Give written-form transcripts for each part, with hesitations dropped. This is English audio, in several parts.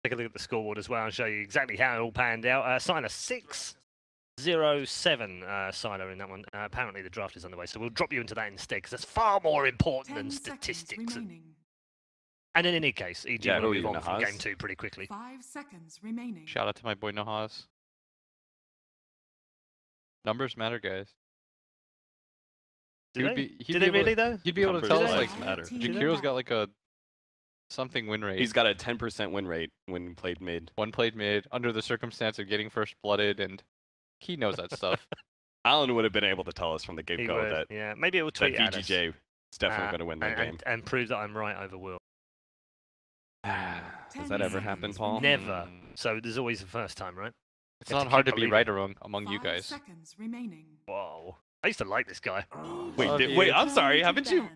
take a look at the scoreboard as well and show you exactly how it all panned out. Signer 607 Signer in that one. Apparently the draft is underway, so we'll drop you into that instead because that's far more important than statistics. And in any case, EG will move on from game 2 pretty quickly. 5 seconds remaining. Shout out to my boy Nahas. Numbers matter, guys. Do they really though? He'd be able to tell us like matter. Jakiro's got like a something win rate. He's got a 10% win rate when played mid. One played mid under the circumstance of getting first blooded, and he knows that stuff. Alan would have been able to tell us from the get-go that yeah, maybe it will tweet that VGJ is definitely going to win that game and prove that I'm right over Will. Does that ever happen, Paul? Never. So there's always the first time, right? It's not hard to be right or wrong among you 5 guys. seconds remaining. Whoa. I used to like this guy. Wait, I'm sorry. Haven't you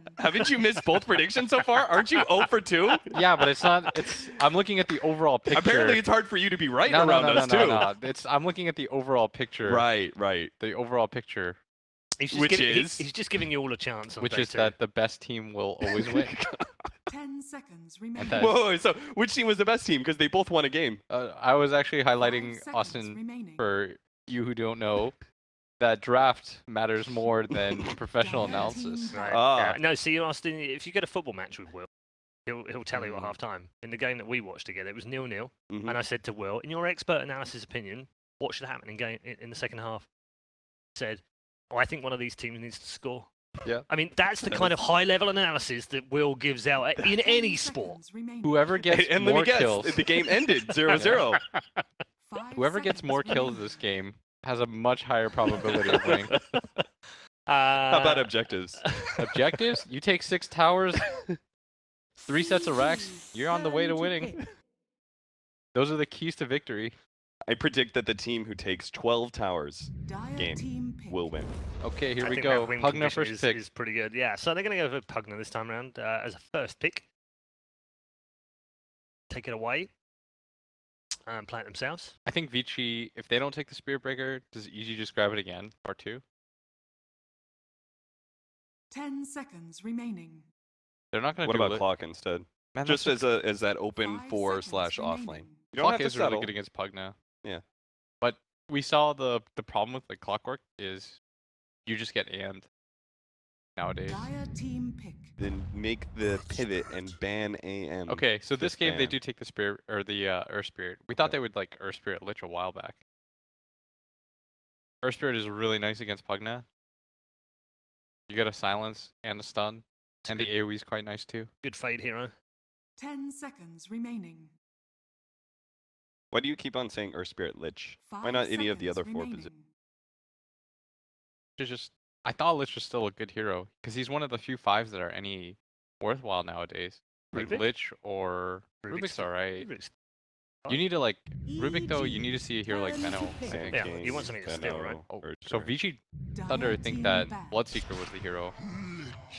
missed both predictions so far? Aren't you 0 for 2? Yeah, but it's not. I'm looking at the overall picture. Apparently, it's hard for you to be right around those two. No. I'm looking at the overall picture. Right. The overall picture. He's just giving you all a chance. Which is that the best team will always win. 10 seconds remaining. Whoa, so which team was the best team? Because they both won a game. I was actually highlighting Austin for you who don't know. That draft matters more than professional analysis. Right. No, see, Austin, if you get a football match with Will, he'll tell you at half time. In the game that we watched together, it was 0-0. And I said to Will, in your expert analysis opinion, what should happen in the second half? He said, I think one of these teams needs to score. Yeah. I mean, that's the kind of high-level analysis that Will gives out in any sport. Whoever gets more kills. The game ended 0-0. Whoever gets more kills this game has a much higher probability of winning. How about objectives? Objectives? You take 6 towers, 3 sets of racks, you're on the way to winning. Those are the keys to victory. I predict that the team who takes 12 towers game will win. Okay, here we go. Pugna first pick. Is pretty good. Yeah, so they're going to go for Pugna this time around as a first pick. Take it away. And play it themselves. I think Vici, if they don't take the Spirit Breaker, does EG just grab it again? Part 2? 10 seconds remaining. They're not going to What do about Clock instead? Man, just as that open 4/off lane. You don't Clock have to is really settle. good against Pugna. Yeah. But we saw the problem with the Clockwork is you just get AM'd nowadays. Team pick. Then make the pivot and ban AM. Okay, so this game they do take the Spirit or the Earth Spirit. We thought they would like Earth Spirit Lich a while back. Earth Spirit is really nice against Pugna. You get a silence and a stun, and the AoE is quite nice too. Good fade hero. 10 seconds remaining. Why do you keep on saying Earth Spirit Lich? Why not any of the other 4 positions? It's just I thought Lich was still a good hero because he's one of the few 5s that are any worthwhile nowadays. Like Lich or Rubik's alright. You need to like Rubik though. You need to see a hero like Venno. Yeah, you want something to steal, right? Oh, so VG.Thunder think that Bloodseeker was the hero,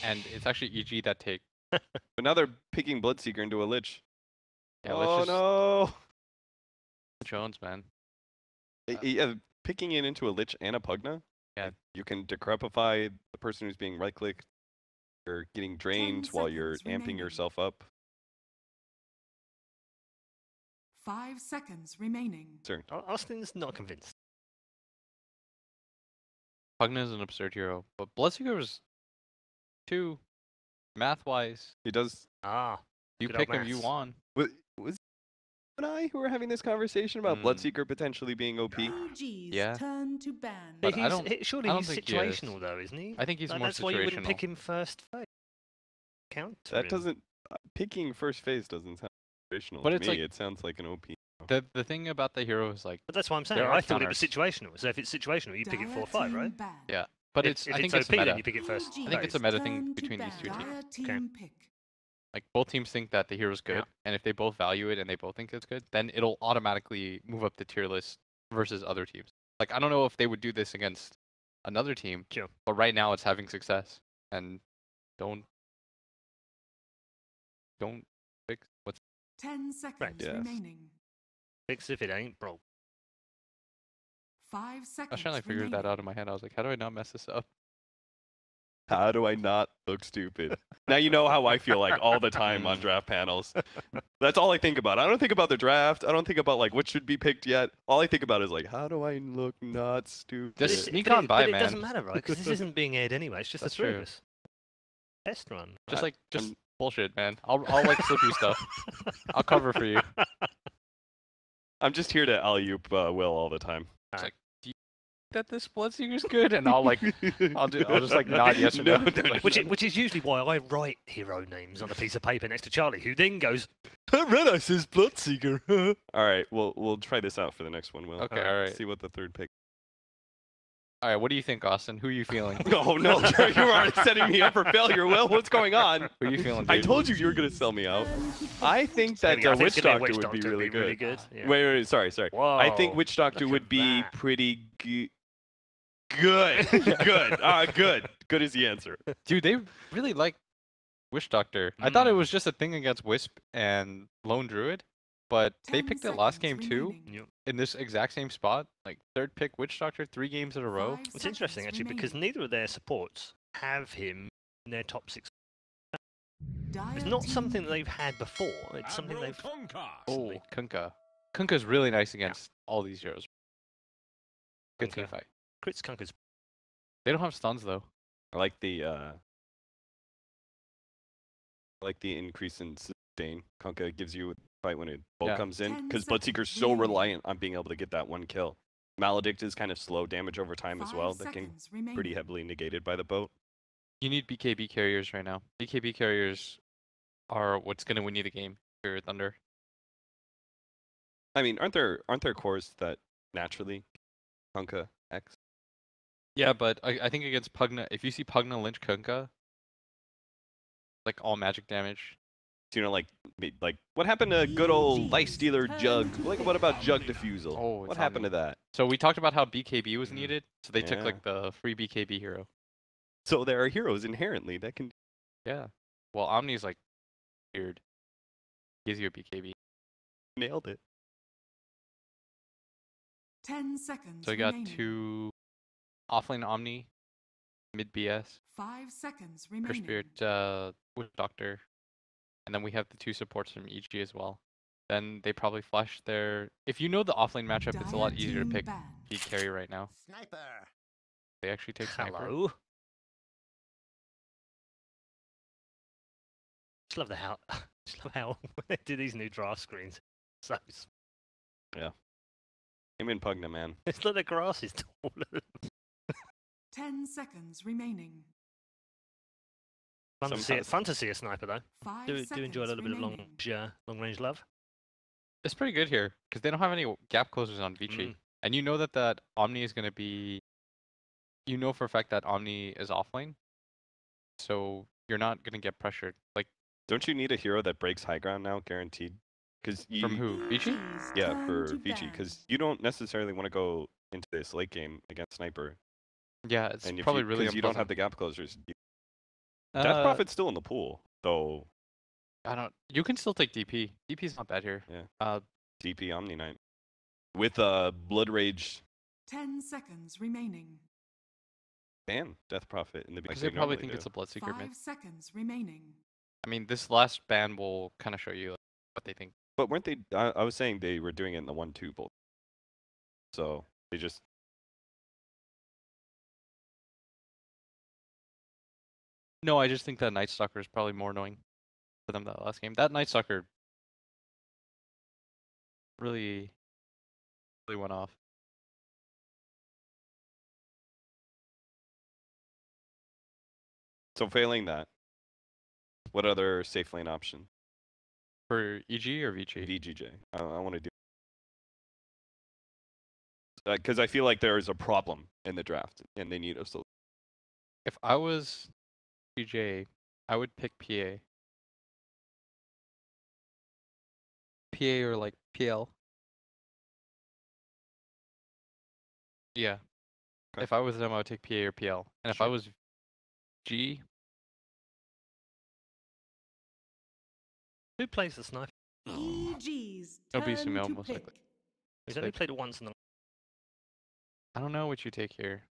and it's actually EG that take. But now they're picking Bloodseeker into a Lich. Yeah, oh no! Jones, man. Yeah, picking it into a Lich and a Pugna. Yeah. You can decrepify the person who's being right-clicked. You're getting drained while you're amping yourself up. 5 seconds remaining. Sir. Austin's not convinced. Pugna is an absurd hero, but Bloodseeker was 2 math-wise. He does. You pick him, you won. Was you and I who were having this conversation about Bloodseeker potentially being OP? Yeah. Turn to ban. But surely he's situational though, isn't he? I think he's more that's situational. Why you wouldn't pick him first phase. That doesn't. Picking first phase doesn't sound situational. But to it's me. like It sounds like an OP. The thing about the hero is like. But that's what I'm saying. I thought it was situational. So if it's situational, you pick it 4/5, right? Yeah. But I think it's OP, meta. then you pick it first. I think it's a meta thing between these 2 teams. Okay. Like both teams think that the hero's good, and if they both value it and they both think it's good, then it'll automatically move up the tier list versus other teams. Like I don't know if they would do this against another team, but right now it's having success. And don't fix what's 10 seconds remaining. Fix if it ain't broke. 5 seconds. I was trying to figure that out in my head. I was like, how do I not mess this up? How do I not look stupid? Now you know how I feel like all the time on draft panels. That's all I think about. I don't think about the draft. I don't think about like what should be picked yet. All I think about is like, how do I look not stupid? Just sneak on by, but man. It doesn't matter, right? Because this isn't being aired anyway. It's just the three of us. Test run. Just bullshit, man. I'll like slip you stuff. I'll cover for you. I'm just here to alley-oop Will all the time. It's like, do you think that this Bloodseeker's good? And I'll just like nod yes or no. Which is usually why I write hero names on a piece of paper next to Charlie, who then goes, Red Ice is Bloodseeker. All right, we'll try this out for the next one, Will. Okay, all right. See what the third pick. All right, what do you think, Austin? Who are you feeling? Oh no, you are setting me up for failure, Will. What's going on? Who are you feeling, dude? I told you were gonna sell me out. I think that Witch Doctor would be really good. Yeah. Wait, sorry. Whoa, I think Witch Doctor would be pretty good. Good is the answer. Dude, they really like Witch Doctor. I thought it was just a thing against Wisp and Lone Druid, but they picked it last game too. In this exact same spot, like third pick Witch Doctor 3 games in a row. It's interesting actually because neither of their supports have him in their top 6. It's not something that they've had before. It's something they've. Oh, Kunkka. Kunkka's really nice against all these heroes. Good team fight. Crits Kunkka's. They don't have stuns though. I like the increase in sustain Kunkka gives you a fight when a bolt comes in, because Bloodseeker's so reliant on being able to get that one kill. Maledict is kind of slow damage over time as well. That can be pretty heavily negated by the boat. You need BKB carriers right now. BKB carriers are what's going to win you the game for Thunder. I mean, aren't there cores that naturally Kunkka X? Yeah, but I think against Pugna, if you see Pugna Lynch Kunkka, like all magic damage. You know, like what happened to good old Life Stealer Jug? Like, what about Jug Diffusal? Oh, what happened to that? So we talked about how BKB was needed, so they took like the free BKB hero. So there are heroes inherently that can. Yeah. Well, Omni's like weird. Gives you a BKB. Nailed it. 10 seconds. So we got 2 offlane Omni, mid BS. 5 seconds Her remaining. Spirit, Witch Doctor. And then we have the 2 supports from EG as well. Then they probably flash their... If you know the offlane matchup, it's a lot easier to pick G carry right now. Sniper. They actually take Sniper. Hello. Just love how when they do these new draft screens. So yeah. Him and Pugna, man. It's like the grass is taller. 10 seconds remaining. Fun to see a sniper though. 5 Do enjoy a little bit of remaining. long range love. It's pretty good here, because they don't have any gap closers on VG. And you know that Omni is going to be... You know for a fact that Omni is offlane. So you're not going to get pressured. Like, don't you need a hero that breaks high ground now, guaranteed? From who? VG? Yeah, for VG, because you don't necessarily want to go into this late game against Sniper. Yeah, it's probably really because you don't have the gap closers. Death Prophet's still in the pool, though. You can still take DP. DP's not bad here. Yeah. DP Omni Knight with Blood Rage. 10 seconds remaining. Ban Death Prophet in the beginning. Because they probably think it's a Bloodseeker 5 mid. seconds remaining. I mean, this last ban will kind of show you what they think. But weren't they? I was saying they were doing it in the 1-2 bolt. So they just. No, I just think that Night Stalker is probably more annoying for them that last game. That Night Stalker really went off. So failing that, what other safe lane option? For EG or VG? VGJ. I want to do. Because I feel like there is a problem in the draft, and they need a solution. If I was VJ, I would pick PA. PA or like PL. Yeah. Okay. If I was them, I would take PA or PL. And if I was G... Who plays the sniper? EG's It'll be turn Sumail to most pick. likely. He's only played it once in the... I don't know what you take here.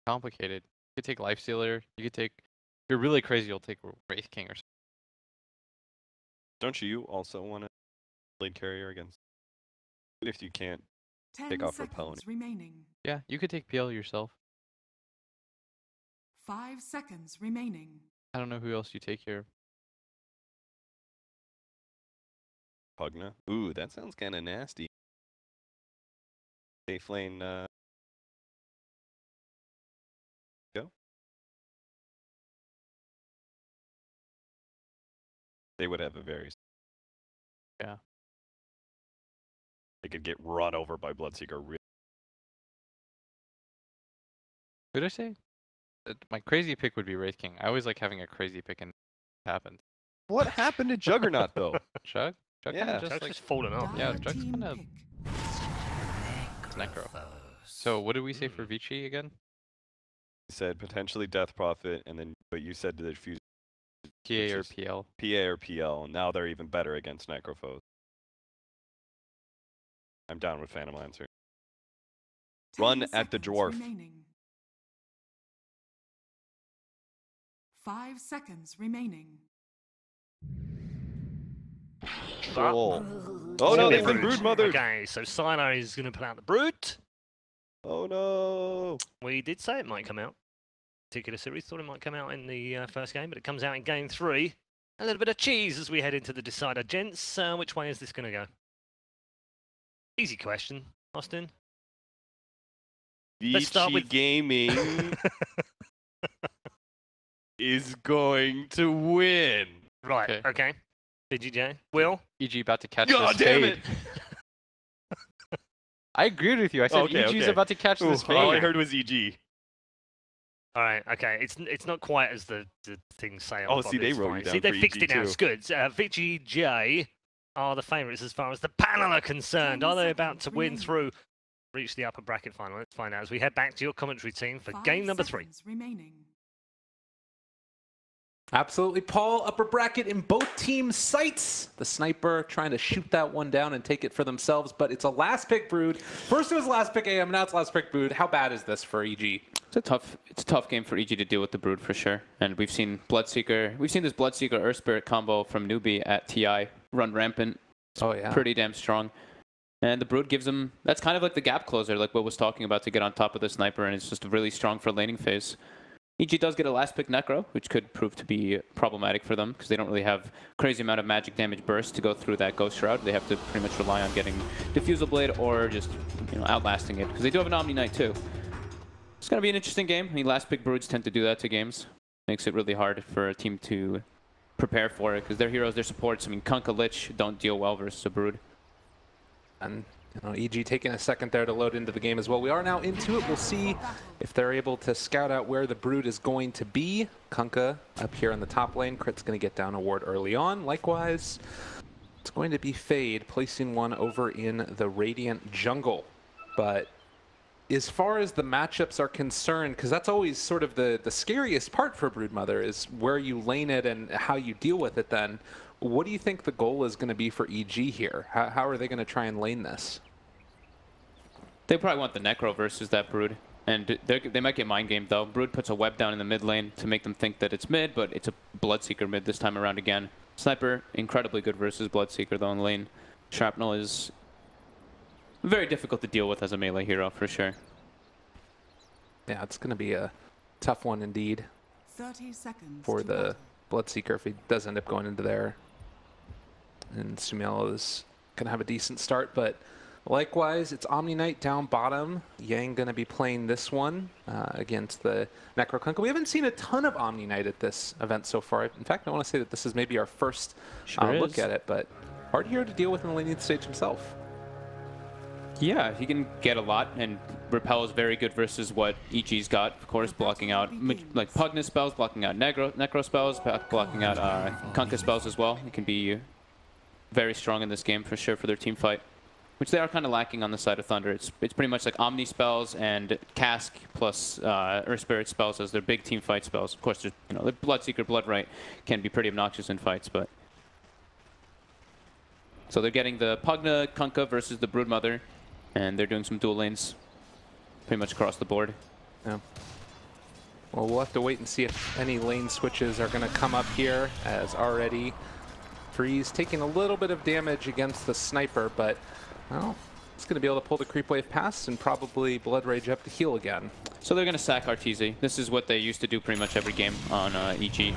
Complicated. You could take Lifestealer. You could take. If you're really crazy, you'll take Wraith King or something. Don't you also want to blade carrier against? If you can't take off repelling. Remaining. Yeah, you could take PL yourself. 5 seconds remaining. I don't know who else you take here. Pugna. Ooh, that sounds kind of nasty. Safe lane. Go. They would have a very. Yeah. They could get run over by Bloodseeker. What did I say? My crazy pick would be Wraith King. I always like having a crazy pick and it happens. What happened to Juggernaut though? Chug? Chug Yeah. just Chug's like just fallen off. Yeah, Dire Chug's team kind of pick. necro. So what did we say for VG again? You said potentially Death Prophet, and then but you said the fuse PA or PL? PA or PL. Now they're even better against Necrophos. I'm down with Phantom Lancer. 10 Run at the seconds dwarf. Remaining. 5 seconds remaining. Oh, oh no, they've been Brood. brood mothered. Okay, so Silo is going to put out the Brood. Oh no. We did say it might come out. Particular series thought it might come out in the first game, but it comes out in game 3. A little bit of cheese as we head into the decider, gents. Which way is this going to go? Easy question, Austin. Let's start VG with Gaming is going to win. Right. Okay. VGJ. Will. EG about to catch God this damn fade. it. I agreed with you. I said Okay, EG's okay. about to catch this fade. All I heard was EG. All right. Okay. It's not quite as the things say. On Oh, the see, bottom, they it's wrote fine. you down See, they for fixed EG it now. too. It's good. VGJ are the favourites as far as the panel are concerned. 10 Are they about to seconds win remaining. through, reach the upper bracket final? Let's find out as we head back to your commentary team for 5 game number 3. seconds Remaining. Absolutely, Paul. Upper bracket in both teams' sights. The sniper trying to shoot that one down and take it for themselves, but it's a last pick Brood. First it was last pick AM, now it's last pick Brood. How bad is this for EG? It's a tough game for EG to deal with the Brood for sure. And we've seen Bloodseeker, we've seen this Bloodseeker Earth Spirit combo from Newbie at TI run rampant. It's Oh, yeah. pretty damn strong. And the Brood gives them, that's kind of like the gap closer, like Will was talking about, to get on top of the sniper, and it's just really strong for laning phase. EG does get a last pick Necro, which could prove to be problematic for them because they don't really have crazy amount of magic damage burst to go through that Ghost Shroud. They have to pretty much rely on getting Diffusal Blade or just, you know, outlasting it because they do have an Omni Knight too. It's going to be an interesting game. I mean, last pick Broods tend to do that to games. Makes it really hard for a team to prepare for it because their heroes, their supports, I mean, Kunkka Lich don't deal well versus a Brood. And you know, EG taking a second there to load into the game as well. We are now into it. We'll see if they're able to scout out where the Brood is going to be. Kunkka up here in the top lane. Crit's going to get down a ward early on. Likewise, it's going to be Fade placing one over in the Radiant jungle. But as far as the matchups are concerned, because that's always sort of the scariest part for Broodmother is where you lane it and how you deal with it then. What do you think the goal is going to be for EG here? How are they going to try and lane this? They probably want the Necro versus that Brood. And they might get mind gamed though. Brood puts a web down in the mid lane to make them think that it's mid, but it's a Bloodseeker mid this time around again. Sniper, incredibly good versus Bloodseeker though in lane. Shrapnel is very difficult to deal with as a melee hero for sure. Yeah, it's going to be a tough one indeed 30 seconds for to the battle. Bloodseeker if he does end up going into there. And Sumiel is going to have a decent start, but likewise, it's Omni Knight down bottom. Yang going to be playing this one against the Necro Kunkka. We haven't seen a ton of Omni Knight at this event so far. In fact, I want to say that this is maybe our first look at it, but hard hero to deal with in the laning stage himself. Yeah, he can get a lot, and Repel is very good versus what EG's got. Of course, blocking out like Pugna spells, blocking out Necro spells, blocking out Kunkka spells as well. He can be very strong in this game for sure for their team fight, which they are kind of lacking on the side of Thunder. It's pretty much like Omni spells and Cask plus Earth Spirit spells as their big team fight spells. Of course, there's, you know, the Bloodseeker Bloodright can be pretty obnoxious in fights, but so they're getting the Pugna Kunkka versus the Broodmother. And they're doing some dual lanes pretty much across the board. Yeah. Well, we'll have to wait and see if any lane switches are going to come up here, as already Freeze taking a little bit of damage against the sniper, but, well, he's going to be able to pull the creep wave past and probably Blood Rage up to heal again. So they're going to sack RTZ. This is what they used to do pretty much every game on EG.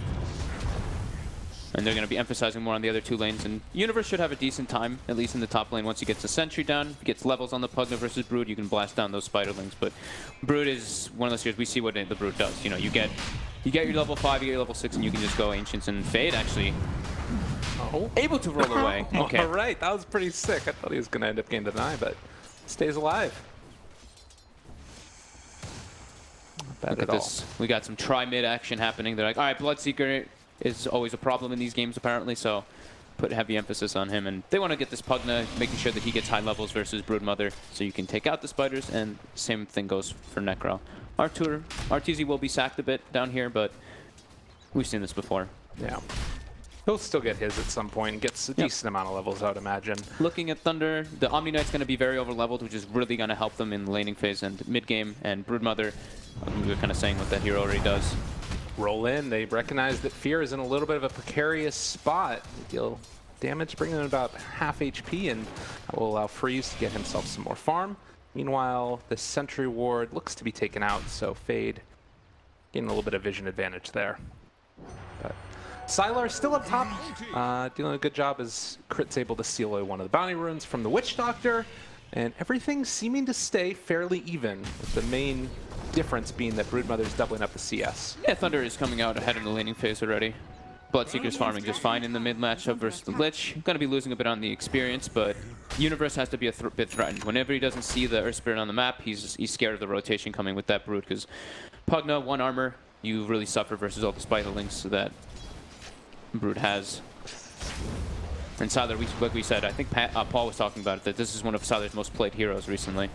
And they're going to be emphasizing more on the other two lanes. And Universe should have a decent time, at least in the top lane. Once he gets the Sentry down, he gets levels on the Pugna versus Brood, you can blast down those Spiderlings. But Brood is one of those heroes, we see what the Brood does. You know, you get your level 5, you get your level 6, and you can just go Ancients. And Fade actually able to roll away. Okay. All right, that was pretty sick. I thought he was going to end up getting denied, but stays alive. Not bad Look at this. We got some try-mid action happening. They're like, all right, Bloodseeker is always a problem in these games, apparently, so put heavy emphasis on him. And they want to get this Pugna, making sure that he gets high levels versus Broodmother, so you can take out the spiders, and same thing goes for Necro. RTZ will be sacked a bit down here, but we've seen this before. Yeah. He'll still get his at some point and gets a decent amount of levels, I would imagine. Looking at Thunder, the Omni Knight's going to be very over-leveled, which is really going to help them in the laning phase and mid-game. And Broodmother, we were kind of saying what that hero already does. Roll in. They recognize that Fear is in a little bit of a precarious spot. They deal damage, bringing in about half HP, and that will allow Freeze to get himself some more farm. Meanwhile, the Sentry Ward looks to be taken out, so Fade getting a little bit of vision advantage there. But Sylar still up top, doing a good job as Crit's able to steal away one of the bounty runes from the Witch Doctor, and everything seeming to stay fairly even, with the main difference being that Broodmother's doubling up the CS. Yeah, Thunder is coming out ahead in the laning phase already. Bloodseeker's farming just fine in the mid matchup versus the Lich. Going to be losing a bit on the experience, but Universe has to be a bit threatened. Whenever he doesn't see the Earth Spirit on the map, he's scared of the rotation coming with that Brood, because Pugna, 1 armor, you really suffer versus all the Spiderlings that Brood has. And Sylar, like we said, I think Paul was talking about it, that this is one of Sylar's most played heroes recently.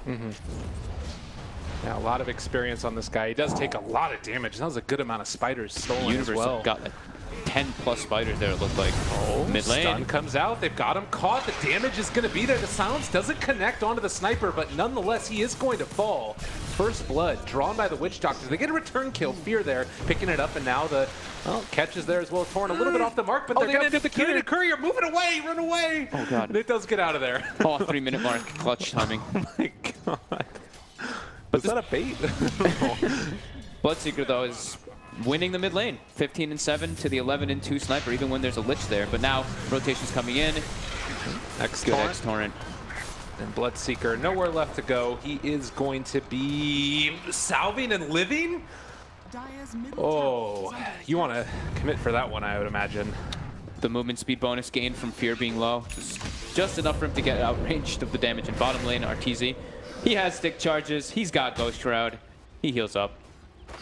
Yeah, a lot of experience on this guy. He does take a lot of damage. That was a good amount of spiders stolen Universe as well. got like 10 plus spiders there, it looked like. Mid lane. Stun comes out. They've got him caught. The damage is going to be there. The silence doesn't connect onto the sniper, but nonetheless, he is going to fall. First blood drawn by the Witch Doctor. They get a return kill. Fear there, picking it up, and now the catch is there as well. Torn a little bit off the mark, but they're going to end up the courier. Move it away, run away. Oh, God. And it does get out of there. Oh, 3-minute mark. Clutch timing. Oh, my God. Was that a bait? Bloodseeker, though, is winning the mid lane. 15-7 to the 11-2 sniper, even when there's a Lich there. But now, rotation's coming in. Good X-Torrent. And Bloodseeker, nowhere left to go. He is going to be salving and living? Oh, you want to commit for that one, I would imagine. The movement speed bonus gained from Fear being low. Just enough for him to get outranged of the damage in bottom lane, RTZ. He has stick charges. He's got Ghost Shroud. He heals up.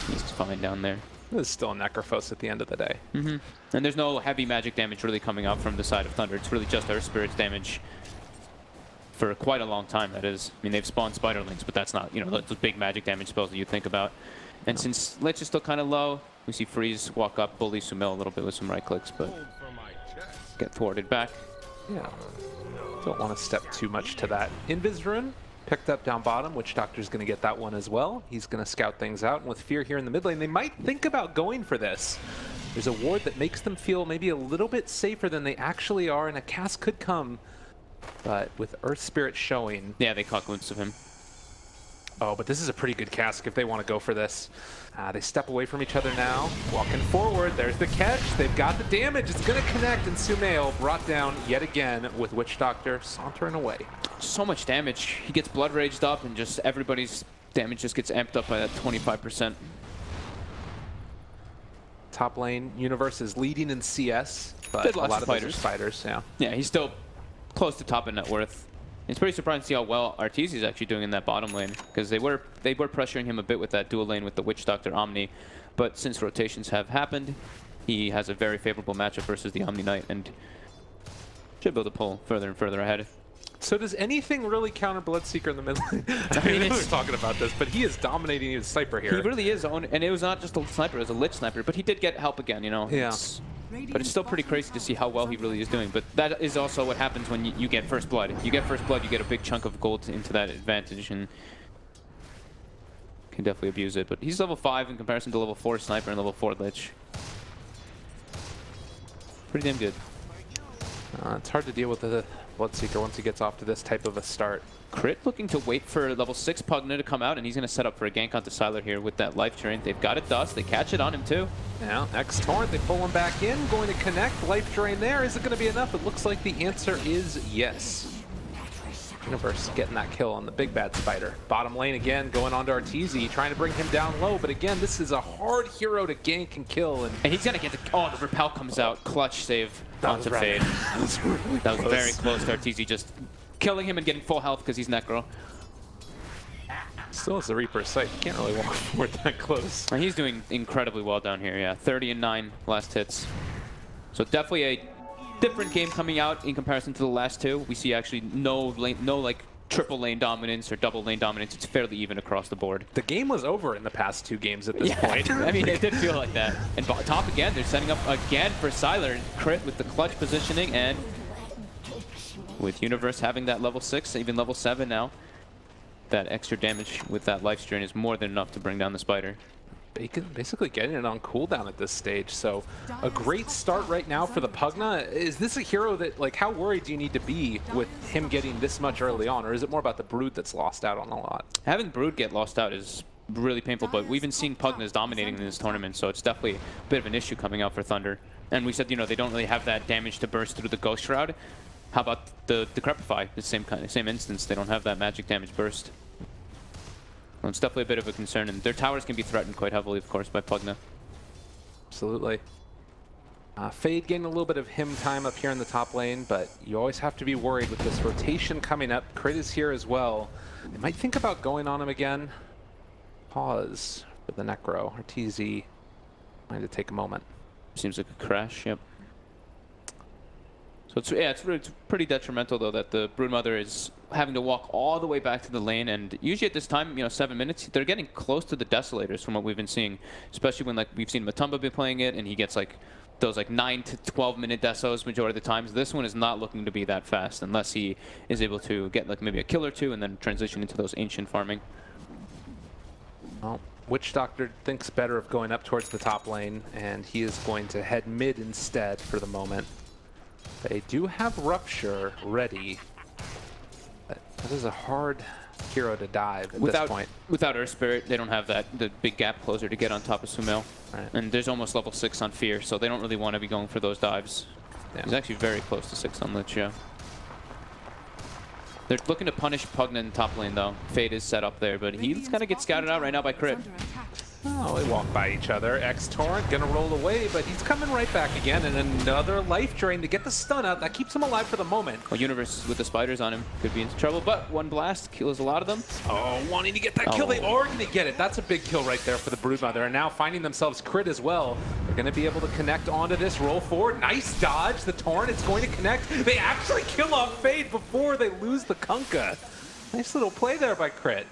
He's fine down there. This is still a Necrophos at the end of the day. And there's no heavy magic damage really coming out from the side of Thunder. It's really just Earth Spirit's damage for quite a long time, that is. I mean, they've spawned Spiderlings, but that's not, you know, those big magic damage spells that you think about. And since Lich is still kind of low, we see Freeze walk up, bully Sumail a little bit with some right clicks, but get thwarted back. Yeah. Don't want to step too much to that. Invis Rune picked up down bottom. Witch Doctor's going to get that one as well. He's going to scout things out. And with Fear here in the mid lane, they might think about going for this. There's a ward that makes them feel maybe a little bit safer than they actually are, and a cast could come. But with Earth Spirit showing... Yeah, they caught glimpse of him. Oh, but this is a pretty good cask if they want to go for this. They step away from each other now. Walking forward. There's the catch. They've got the damage. It's going to connect, and Sumail brought down yet again with Witch Doctor sauntering away. So much damage. He gets blood raged up, and just everybody's damage just gets amped up by that 25%. Top lane, Universe is leading in CS, but a lot of those are spiders. Yeah, he's still close to top in net worth. It's pretty surprising to see how well RTZ is actually doing in that bottom lane, because they were pressuring him a bit with that dual lane with the Witch Doctor Omni, but since rotations have happened, he has a very favorable matchup versus the Omni Knight, and should be able to pull further and further ahead. So does anything really counter Bloodseeker in the mid lane? I mean, we're talking about this, but he is dominating his sniper here. He really is, and it was not just a sniper, it was a Lich sniper, but he did get help again, you know? Yeah. But it's still pretty crazy to see how well he really is doing. But that is also what happens when you get first blood. You get first blood, you get a big chunk of gold into that advantage, and can definitely abuse it. But he's level 5 in comparison to level 4 Sniper and level 4 Lich. Pretty damn good. It's hard to deal with the Bloodseeker once he gets off to this type of a start. Crit looking to wait for level 6 Pugna to come out, and he's going to set up for a gank onto Sylar here with that life drain. They've got it dust. They catch it on him too. Now, X-Torrent, they pull him back in. Going to connect. Life drain there. Is it going to be enough? It looks like the answer is yes. Universe getting that kill on the big bad spider. Bottom lane again, going on to Arteezy, trying to bring him down low. But again, this is a hard hero to gank and kill. And he's going to get the... Oh, the repel comes out. Clutch save onto Fade. That was very close to Arteezy just killing him and getting full health because he's Necro. Still has the Reaper's sight. Can't really walk forward that close. And he's doing incredibly well down here, yeah. 30 and 9 last hits. So definitely a different game coming out in comparison to the last two. We see actually no like triple lane dominance or double lane dominance. It's fairly even across the board. The game was over in the past 2 games at this point. I mean, it did feel like that. And top again, they're setting up again for Sylar. Crit with the clutch positioning, and with Universe having that level 6, even level 7 now, that extra damage with that life strain is more than enough to bring down the spider. Basically getting it on cooldown at this stage, so a great start right now for the Pugna. Is this a hero that, like, how worried do you need to be with him getting this much early on, or is it more about the Brood that's lost out on a lot? Having Brood get lost out is really painful, but we've been seeing Pugnas dominating in this tournament, so it's definitely a bit of an issue coming out for Thunder. And we said, you know, they don't really have that damage to burst through the Ghost Shroud. How about the Decrepify? The same instance, they don't have that magic damage burst. Well, it's definitely a bit of a concern, and their towers can be threatened quite heavily, of course, by Pugna. Absolutely. Fade getting a little bit of him time up here in the top lane, but you always have to be worried with this rotation coming up. Crit is here as well. They might think about going on him again. Pause for the Necro. Arteezy going to take a moment. Seems like a crash, yep. So it's pretty detrimental though that the Broodmother is having to walk all the way back to the lane, and usually at this time, you know, 7 minutes, they're getting close to the Desolators from what we've been seeing, especially when like we've seen Matumba be playing it and he gets like those like 9 to 12 minute Desos majority of the times. This one is not looking to be that fast unless he is able to get like maybe a kill or two and then transition into those ancient farming. Well, Witch Doctor thinks better of going up towards the top lane, and he is going to head mid instead for the moment. They do have Rupture ready, but that is a hard hero to dive at this point. Without Earth Spirit, they don't have the big gap closer to get on top of Sumail. Right. And there's almost level 6 on Fear, so they don't really want to be going for those dives. Yeah. He's actually very close to 6 on Lich, yeah. They're looking to punish Pugna in the top lane, though. Fade is set up there, but he's going to get scouted out right now by Crit. Oh, they walk by each other. X-Torrent gonna roll away, but he's coming right back again, and another life drain to get the stun out. That keeps him alive for the moment. Well, Universe with the spiders on him could be in trouble, but one blast kills a lot of them. Oh, wanting to get that kill. They are gonna get it. That's a big kill right there for the Broodmother, and now finding themselves Crit as well. They're gonna be able to connect onto this, roll forward. Nice dodge. The Torrent, it's going to connect. They actually kill off Fade before they lose the Kunkka. Nice little play there by Crit.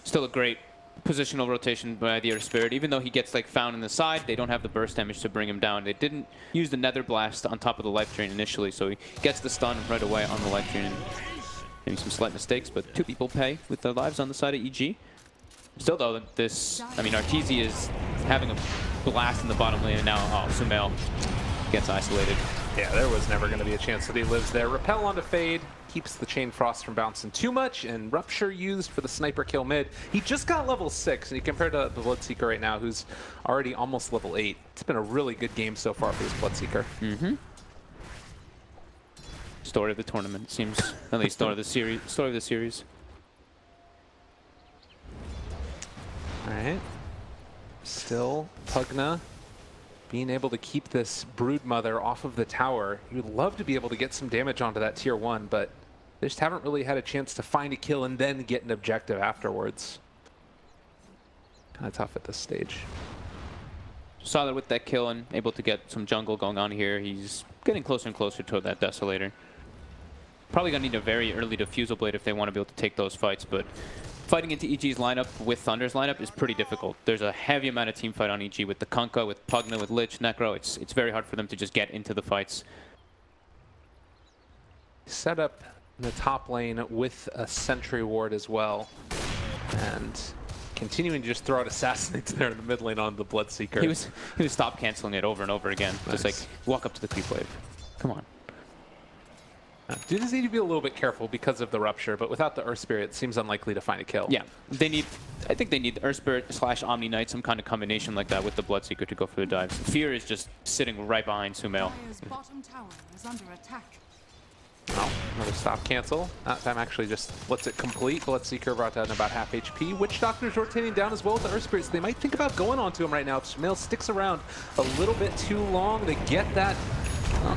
Still a great positional rotation by the Earth Spirit. Even though he gets like found in the side, they don't have the burst damage to bring him down. They didn't use the Nether Blast on top of the life drain initially, so he gets the stun right away on the life drain. Maybe some slight mistakes, but 2 people pay with their lives on the side of EG. Still though, Arteezy is having a blast in the bottom lane, and now Sumail gets isolated. Yeah, there was never going to be a chance that he lives there. Repel onto Fade, keeps the Chain Frost from bouncing too much, and Rupture used for the sniper kill mid. He just got level 6, and you compare to the Bloodseeker right now, who's already almost level 8. It's been a really good game so far for this Bloodseeker. Mm-hmm. Story of the tournament, seems. At least story of the series. All right. Still, Pugna being able to keep this Broodmother off of the tower. You'd love to be able to get some damage onto that tier 1, but they just haven't really had a chance to find a kill and then get an objective afterwards. Kind of tough at this stage. Sylar with that kill and able to get some jungle going on here. He's getting closer and closer to that Desolator. Probably going to need a very early Diffusal Blade if they want to be able to take those fights, but fighting into EG's lineup with Thunder's lineup is pretty difficult. There's a heavy amount of team fight on EG with the Kunkka, with Pugna, with Lich, Necro. It's very hard for them to just get into the fights. Set up in the top lane with a Sentry Ward as well. And continuing to just throw out assassinates there in the mid lane on the Bloodseeker. He was stop canceling it over and over again. Nice. Just like walk up to the creep wave. Come on. Do just need to be a little bit careful because of the rupture, but without the Earth Spirit, it seems unlikely to find a kill. Yeah, I think they need the Earth Spirit / Omni Knight, some kind of combination like that with the Bloodseeker to go for the dives. Fear is just sitting right behind Sumail. Dire's bottom tower is under attack. Oh, another stop cancel. That time actually just lets it complete. Bloodseeker brought down about half HP. Witch Doctor's rotating down as well with the Earth Spirits. They might think about going onto him right now. If Sumail sticks around a little bit too long, they get that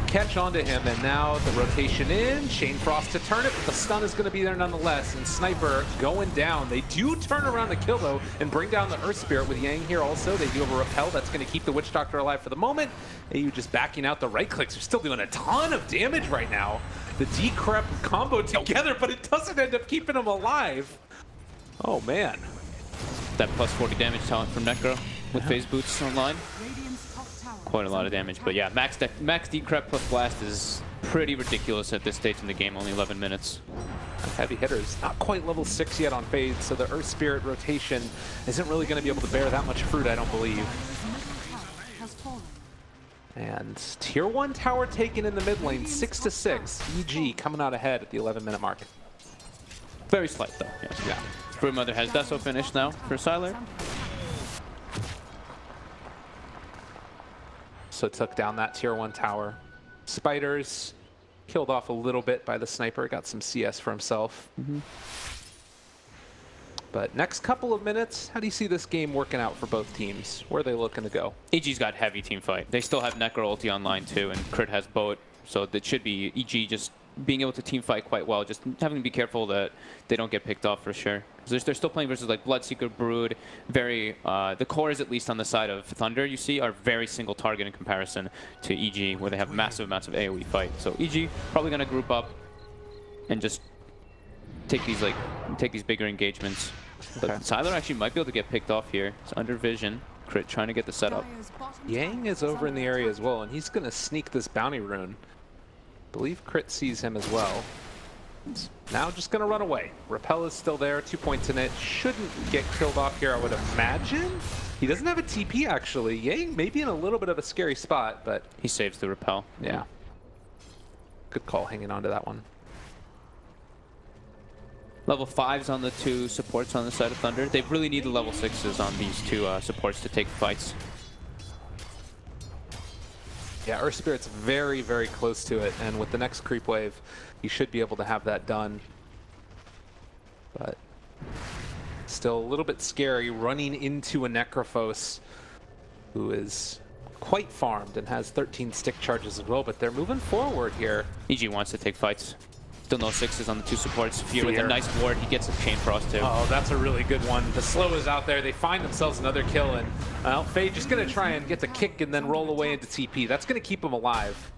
catch onto him, and now the rotation in. Shane Frost to turn it, but the stun is going to be there nonetheless, and Sniper going down. They do turn around the kill, though, and bring down the Earth Spirit with Yang here also. They do have a repel. That's going to keep the Witch Doctor alive for the moment. AU just backing out the right clicks. They're still doing a ton of damage right now. The Decrep combo together, but it doesn't end up keeping them alive. Oh, man. That plus 40 damage talent from Necro with phase boots online. Radiant's top tower Quite a lot of damage, but yeah, max Decrep plus Blast is pretty ridiculous at this stage in the game, only 11 minutes. Heavy hitters, not quite level 6 yet on Fade, so the Earth Spirit rotation isn't really going to be able to bear that much fruit, I don't believe. has fallen. And tier 1 tower taken in the mid lane, 6-6. EG coming out ahead at the 11-minute mark. Very slight though, yes. Yeah. Broodmother has Deso finished now for Sylar. So took down that tier 1 tower. Spiders killed off a little bit by the Sniper, got some CS for himself. But next couple of minutes, how do you see this game working out for both teams? Where are they looking to go? EG's got heavy team fight. They still have Necro ulti online too, and Crit has Boat, so that should be EG just being able to team fight quite well, just having to be careful that they don't get picked off for sure. They're still playing versus like Bloodseeker, Brood, very, the cores at least on the side of Thunder, you see, are very single target in comparison to EG, where they have massive amounts of AoE fight. So EG probably gonna group up and just take these bigger engagements. But Sylar actually might be able to get picked off here. It's under vision. Crit trying to get the setup. Yang is over in the area as well, and he's gonna sneak this bounty rune. I believe Crit sees him as well. Now just gonna run away. Repel is still there, 2 points in it. Shouldn't get killed off here, I would imagine. He doesn't have a TP actually. Yang may be in a little bit of a scary spot, but he saves the repel. Yeah. Good call hanging on to that one. Level 5s on the 2 supports on the side of Thunder. They really need the level 6s on these 2 supports to take fights. Yeah, Earth Spirit's very, very close to it, and with the next creep wave, he should be able to have that done. But still a little bit scary running into a Necrophos who is quite farmed and has 13 stick charges as well, but they're moving forward here. EG wants to take fights. Still no 6s on the 2 supports. Fear with a nice ward, he gets a Chain Frost too. Oh, that's a really good one. The slow is out there. They find themselves another kill, and Fade just going to try and get the kick and then roll away into TP. That's going to keep him alive.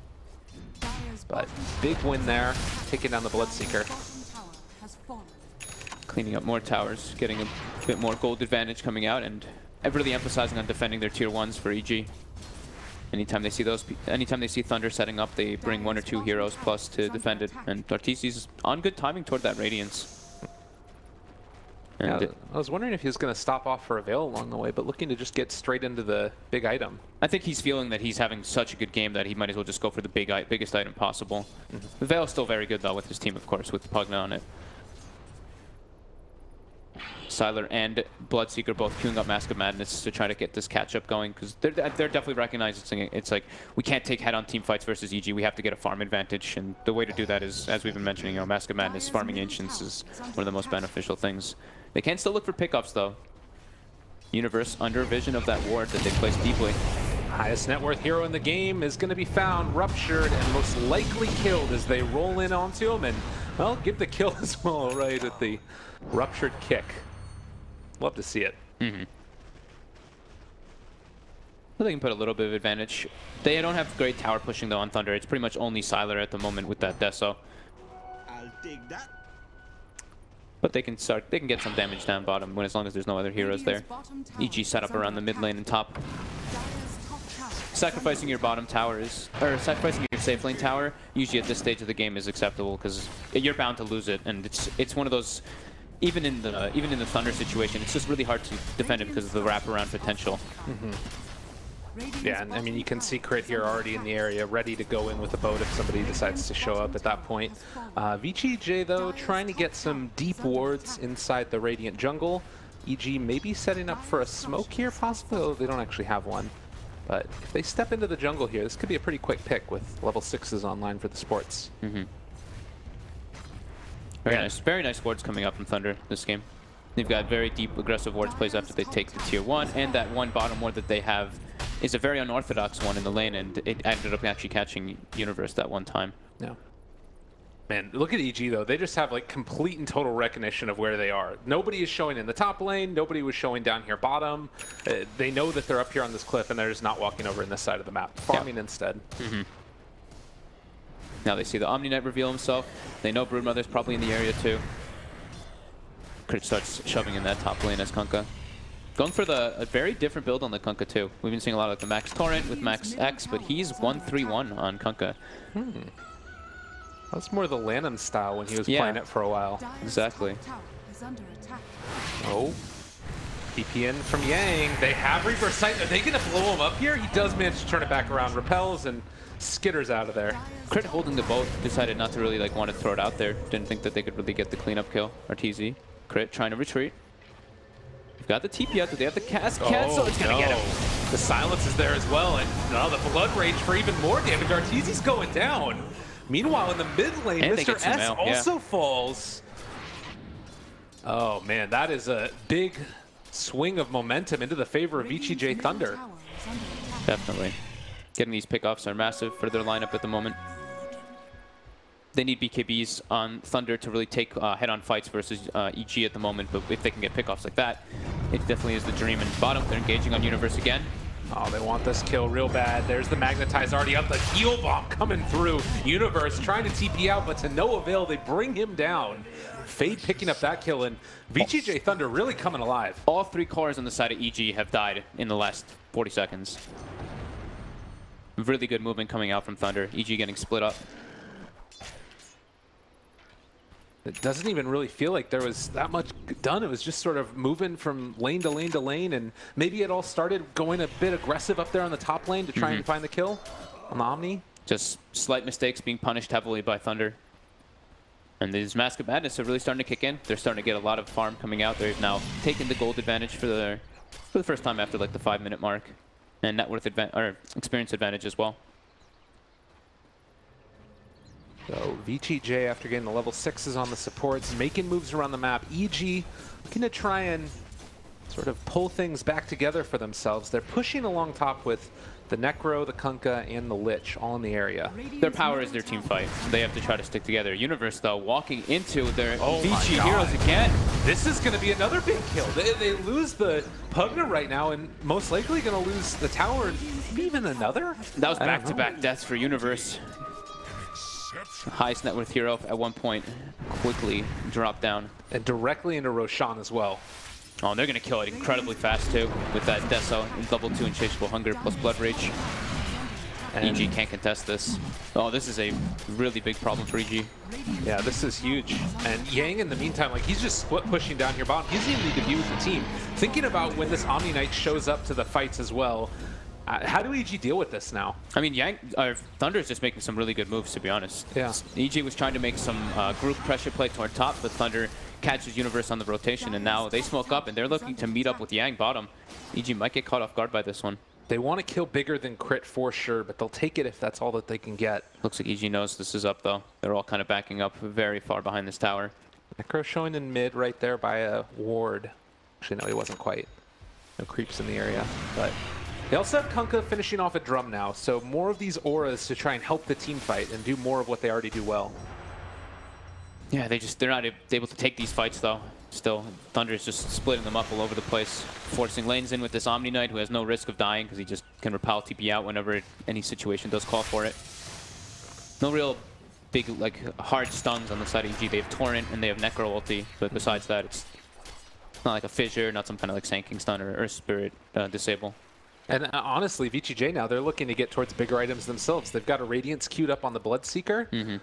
But big win there, taking down the Bloodseeker. Cleaning up more towers, getting a bit more gold advantage coming out, and really emphasizing on defending their tier 1s for EG. Anytime they see Thunder setting up, they bring 1 or 2 heroes plus to defend it. And Artisi's on good timing toward that Radiance. And yeah, I was wondering if he was going to stop off for a Veil along the way, but looking to just get straight into the big item. I think he's feeling that he's having such a good game that he might as well just go for the biggest item possible. The Veil's still very good though with his team, of course, with Pugna on it. Sylar and Bloodseeker both queuing up Mask of Madness to try to get this catch-up going, because they're definitely recognizing it's like, we can't take head-on team fights versus EG, we have to get a farm advantage, and the way to do that is, as we've been mentioning, you know, Mask of Madness, farming Ancients is one of the most beneficial things. They can still look for pickups, though. Universe under vision of that ward that they placed deeply. Highest net worth hero in the game is going to be found, ruptured, and most likely killed as they roll in onto him, and, well, give the kill as well right at the ruptured kick. Love to see it. Well, they can put a little bit of advantage. They don't have great tower pushing though on Thunder. It's pretty much only Sylar at the moment with that Deso. I'll take that. But they can get some damage down bottom as long as there's no other heroes there. EG set up around the mid lane and top. Sacrificing your bottom tower or sacrificing your safe lane tower, usually at this stage of the game is acceptable because you're bound to lose it, and it's one of those even in the Thunder situation, it's just really hard to defend it because of the wraparound potential. Yeah, and I mean, you can see Crit here already in the area, ready to go in with a boat if somebody decides to show up at that point. VGJ, though, trying to get some deep wards inside the Radiant jungle. EG maybe setting up for a smoke here, possibly, though they don't actually have one. But if they step into the jungle here, this could be a pretty quick pick with level 6s online for the sports. Very nice wards coming up from Thunder this game. They've got very deep, aggressive wards plays after they take the tier 1, and that one bottom ward that they have is a very unorthodox one in the lane, and it ended up actually catching Universe that one time. Yeah. Man, look at EG, though. They just have, like, complete and total recognition of where they are. Nobody is showing in the top lane. Nobody was showing down here bottom. They know that they're up here on this cliff, and they're just not walking over in this side of the map. Farming instead. Now they see the Omni Knight reveal himself. They know Broodmother's probably in the area, too. Crit starts shoving in that top lane as Kunkka. Going for a very different build on the Kunkka, too. We've been seeing a lot of the Max Torrent with Max X, but he's 1-3-1 on Kunkka. That's more the Lanham style when he was playing it for a while. Exactly. Oh. TP in from Yang. They have Reaper Sight. Are they going to blow him up here? He does manage to turn it back around, repels, and skitters out of there. Crit holding the boat, decided not to really want to throw it out there. Didn't think that they could really get the cleanup kill. RTZ. Crit trying to retreat. They've got the TP out, but they have the cast cancel. It's going to get him. The silence is there as well, and now the Blood Rage for even more damage. RTZ's going down. Meanwhile, in the mid lane, and Mr. S also falls. Oh, man, that is a big swing of momentum into the favor of VGJ.Thunder. Definitely. Getting these pickoffs are massive for their lineup at the moment. They need BKBs on Thunder to really take head-on fights versus EG at the moment, but if they can get pickoffs like that, it definitely is the dream. And bottom, they're engaging on Universe again. Oh, they want this kill real bad. There's the Magnetize already up. The heal bomb coming through. Universe trying to TP out, but to no avail. They bring him down. Fade picking up that kill, and VGJ.Thunder really coming alive. All 3 cores on the side of EG have died in the last 40 seconds. Really good movement coming out from Thunder. EG getting split up. It doesn't even really feel like there was that much done. It was just sort of moving from lane to lane to lane, and maybe it all started going a bit aggressive up there on the top lane to try and find the kill on the Omni. Just slight mistakes being punished heavily by Thunder. And these Mask of Madness are really starting to kick in. They're starting to get a lot of farm coming out. They've now taken the gold advantage for the first time after like the 5-minute mark, and net worth or experience advantage as well. So VGJ, after getting the level 6s on the supports, making moves around the map. EG looking to try and sort of pull things back together for themselves. They're pushing along top with the Necro, the Kunkka, and the Lich all in the area. Their power is their team fight. They have to try to stick together. Universe, though, walking into their VG heroes again. This is going to be another big kill. They lose the Pugna right now, and most likely going to lose the tower, and maybe even another? That was back-to-back deaths for Universe. Highest net worth hero at one point quickly dropped down. And directly into Roshan as well. Oh, and they're going to kill it incredibly fast, too, with that Deso and level 2 Insatiable Hunger plus Blood Rage. And EG can't contest this. Oh, this is a really big problem for EG. Yeah, this is huge. And Yang, in the meantime, like, he's just split pushing down here bottom. He doesn't even need to be with the team. Thinking about when this Omni Knight shows up to the fights as well, how do EG deal with this now? I mean, Thunder is just making some really good moves, to be honest. Yeah. EG was trying to make some group pressure play toward top, but Thunder catches Universe on the rotation, and now they smoke up, and they're looking to meet up with Yang bottom. EG might get caught off guard by this one. They want to kill bigger than Crit for sure, but they'll take it if that's all that they can get. Looks like EG knows this is up, though. They're all kind of backing up very far behind this tower. Necro showing in mid right there by a ward. Actually, no, he wasn't quite. No creeps in the area, but... They also have Kunkka finishing off a drum now, so more of these auras to try and help the team fight and do more of what they already do well. Yeah, they're not able to take these fights, though. Still, Thunder is just splitting them up all over the place, forcing lanes in with this Omni Knight, who has no risk of dying because he just can repel TP out whenever any situation does call for it. No real big, like, hard stuns on the side of EG. They have Torrent and they have Necro ulti, but besides that, it's not like a Fissure, not some kind of like Sanking stun or Spirit disable. And honestly, VGJ now, they're looking to get towards bigger items themselves. They've got a Radiance queued up on the Bloodseeker.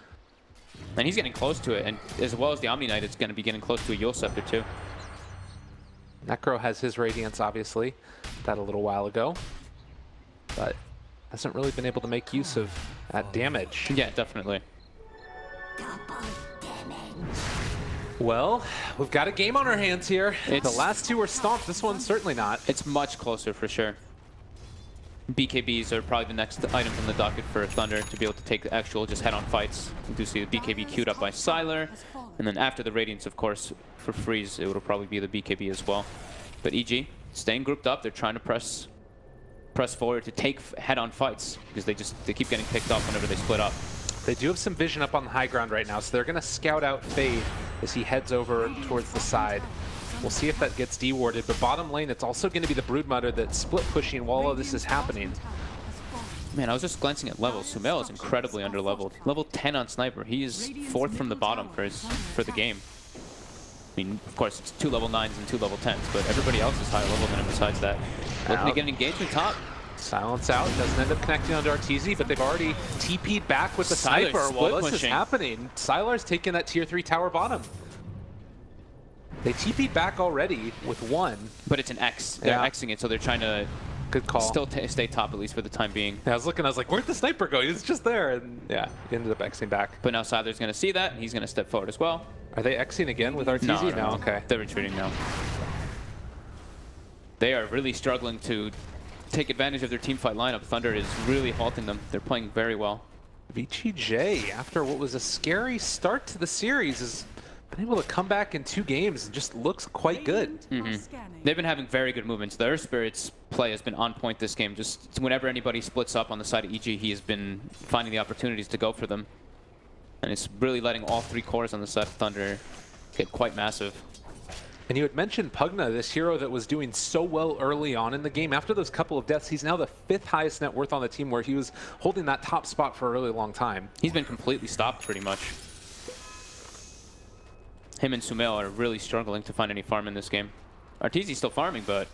And he's getting close to it, and as well as the Omni Knight, it's going to be getting close to a Yule Scepter too. Necro has his Radiance, obviously, that a little while ago, but hasn't really been able to make use of that damage. Yeah, definitely. Well, we've got a game on our hands here. The last two were stomped. This one's certainly not. It's much closer for sure. BKBs are probably the next item from the docket for Thunder to be able to take the actual just head-on fights. You do see the BKB queued up by Sylar, and then after the Radiance, of course, for Freeze, it will probably be the BKB as well. But EG, staying grouped up, they're trying to press forward to take head-on fights because they keep getting picked up whenever they split up. They do have some vision up on the high ground right now, so they're going to scout out Fade as he heads over towards the side. We'll see if that gets dewarded, but bottom lane, it's also going to be the Broodmother that's split pushing while all of this is happening. Man, I was just glancing at levels. Sumail is incredibly under-leveled. Level 10 on Sniper. He is 4th from the bottom for the game. I mean, of course, it's 2 level 9s and 2 level 10s, but everybody else is higher level than him besides that. Looking to get an engagement top. Silence out, doesn't end up connecting onto Arteezy, but they've already TP'd back with the Sniper while this is happening. Sylar's taking that tier 3 tower bottom. They TP'd back already with 1. But it's an X. They're Xing it, so they're trying to still stay top, at least for the time being. Yeah, I was like, where'd the Sniper go? He was just there. And yeah, he ended up Xing back. But now Sylar's going to see that, and he's going to step forward as well. Are they Xing again with Arteezy? No, okay. They're retreating now. They are really struggling to take advantage of their teamfight lineup. Thunder is really halting them. They're playing very well. VGJ, after what was a scary start to the series, has been able to come back in 2 games and just looks quite good. They've been having very good movements. The Earth Spirit's play has been on point this game. Just whenever anybody splits up on the side of EG, he has been finding the opportunities to go for them. And it's really letting all 3 cores on the side of Thunder get quite massive. And you had mentioned Pugna, this hero that was doing so well early on in the game. After those couple of deaths, he's now the 5th highest net worth on the team, where he was holding that top spot for a really long time. He's been completely stopped pretty much. Him and Sumail are really struggling to find any farm in this game. Arteezy's still farming, but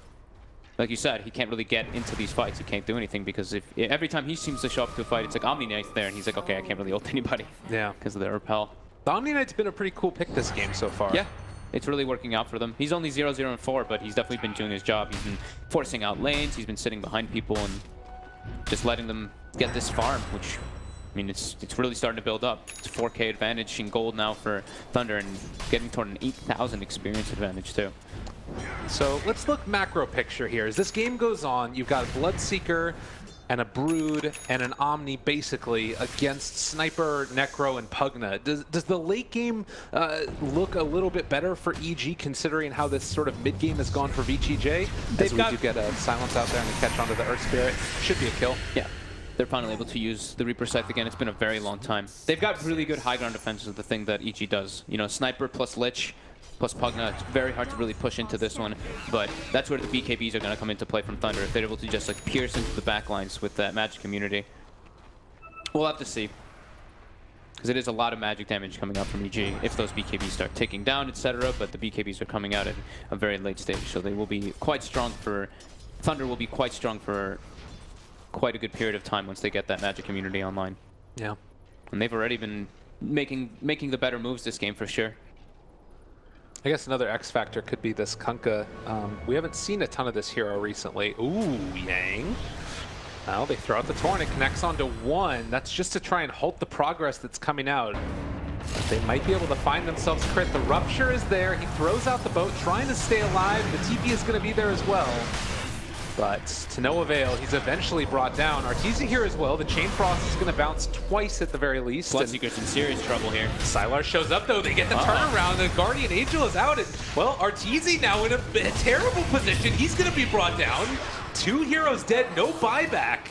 like you said, he can't really get into these fights. He can't do anything because every time he seems to show up to a fight, it's like Omni Knight's there, and he's like, okay, I can't really ult anybody. Yeah. Because of the repel. The Omni Knight's been a pretty cool pick this game so far. Yeah. It's really working out for them. He's only 0, 0, and 4, but he's definitely been doing his job. He's been forcing out lanes. He's been sitting behind people and just letting them get this farm, which, I mean, it's really starting to build up. It's 4K advantage in gold now for Thunder and getting toward an 8,000 experience advantage too. So let's look macro picture here. As this game goes on, you've got a Bloodseeker and a Brood and an Omni basically against Sniper, Necro, and Pugna. Does the late game look a little bit better for EG considering how this sort of mid game has gone for VGJ? As we do get a Silence out there and a catch onto the Earth Spirit. Should be a kill. Yeah. They're finally able to use the Reaper Scythe again. It's been a very long time. They've got really good high ground defense is the thing that EG does. You know, Sniper plus Lich plus Pugna, it's very hard to really push into this one, but that's where the BKBs are going to come into play from Thunder, if they're able to just like pierce into the backlines with that magic immunity. We'll have to see, because it is a lot of magic damage coming out from EG if those BKBs start ticking down, etc., but the BKBs are coming out at a very late stage, so they will be quite strong for... Thunder will be quite strong for quite a good period of time once they get that magic immunity online. Yeah. And they've already been making the better moves this game for sure. I guess another X factor could be this Kunkka. We haven't seen a ton of this hero recently. Ooh, Yang. Well, they throw out the Torrent, it connects onto 1. That's just to try and halt the progress that's coming out. But they might be able to find themselves crit. The Rupture is there. He throws out the boat, trying to stay alive. The TP is going to be there as well. But to no avail, he's eventually brought down. Arteezy here as well. The Chain Frost is going to bounce twice at the very least. Bloodseeker's in serious trouble here. Sylar shows up though. They get the turnaround. The Guardian Angel is out. And, well, Arteezy now in a terrible position. He's going to be brought down. 2 heroes dead, no buyback.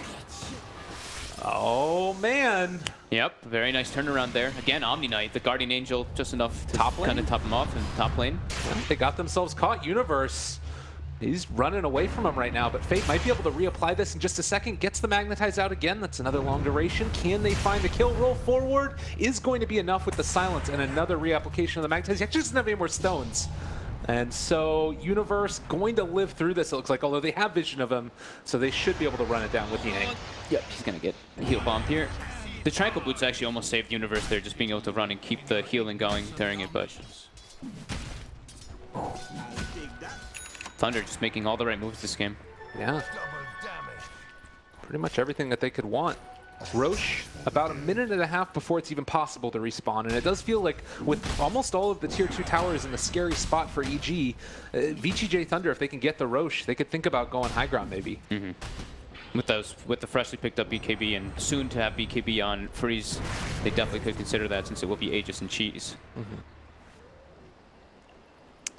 Oh, man. Yep, very nice turnaround there. Again, Omni Knight, the Guardian Angel, just enough to kind of top him off in top lane. Yeah, they got themselves caught. Universe. He's running away from him right now, but Fate might be able to reapply this in just a second. Gets the Magnetize out again. That's another long duration. Can they find the kill? Roll forward is going to be enough with the Silence and another reapplication of the Magnetize. He actually doesn't have any more stones. And so Universe going to live through this, it looks like, although they have vision of him, so they should be able to run it down with Yang. Yep, he's going to get heal bombed here. The Tranquil Boots actually almost saved Universe there, just being able to run and keep the healing going during it, but Thunder just making all the right moves this game. Yeah. Pretty much everything that they could want. Roche, about a minute and a half before it's even possible to respawn, and it does feel like with almost all of the tier 2 towers in a scary spot for EG, VGJ.Thunder, if they can get the Roche, they could think about going high ground maybe. With the freshly picked up BKB and soon to have BKB on Freeze, they definitely could consider that since it will be Aegis and Cheese.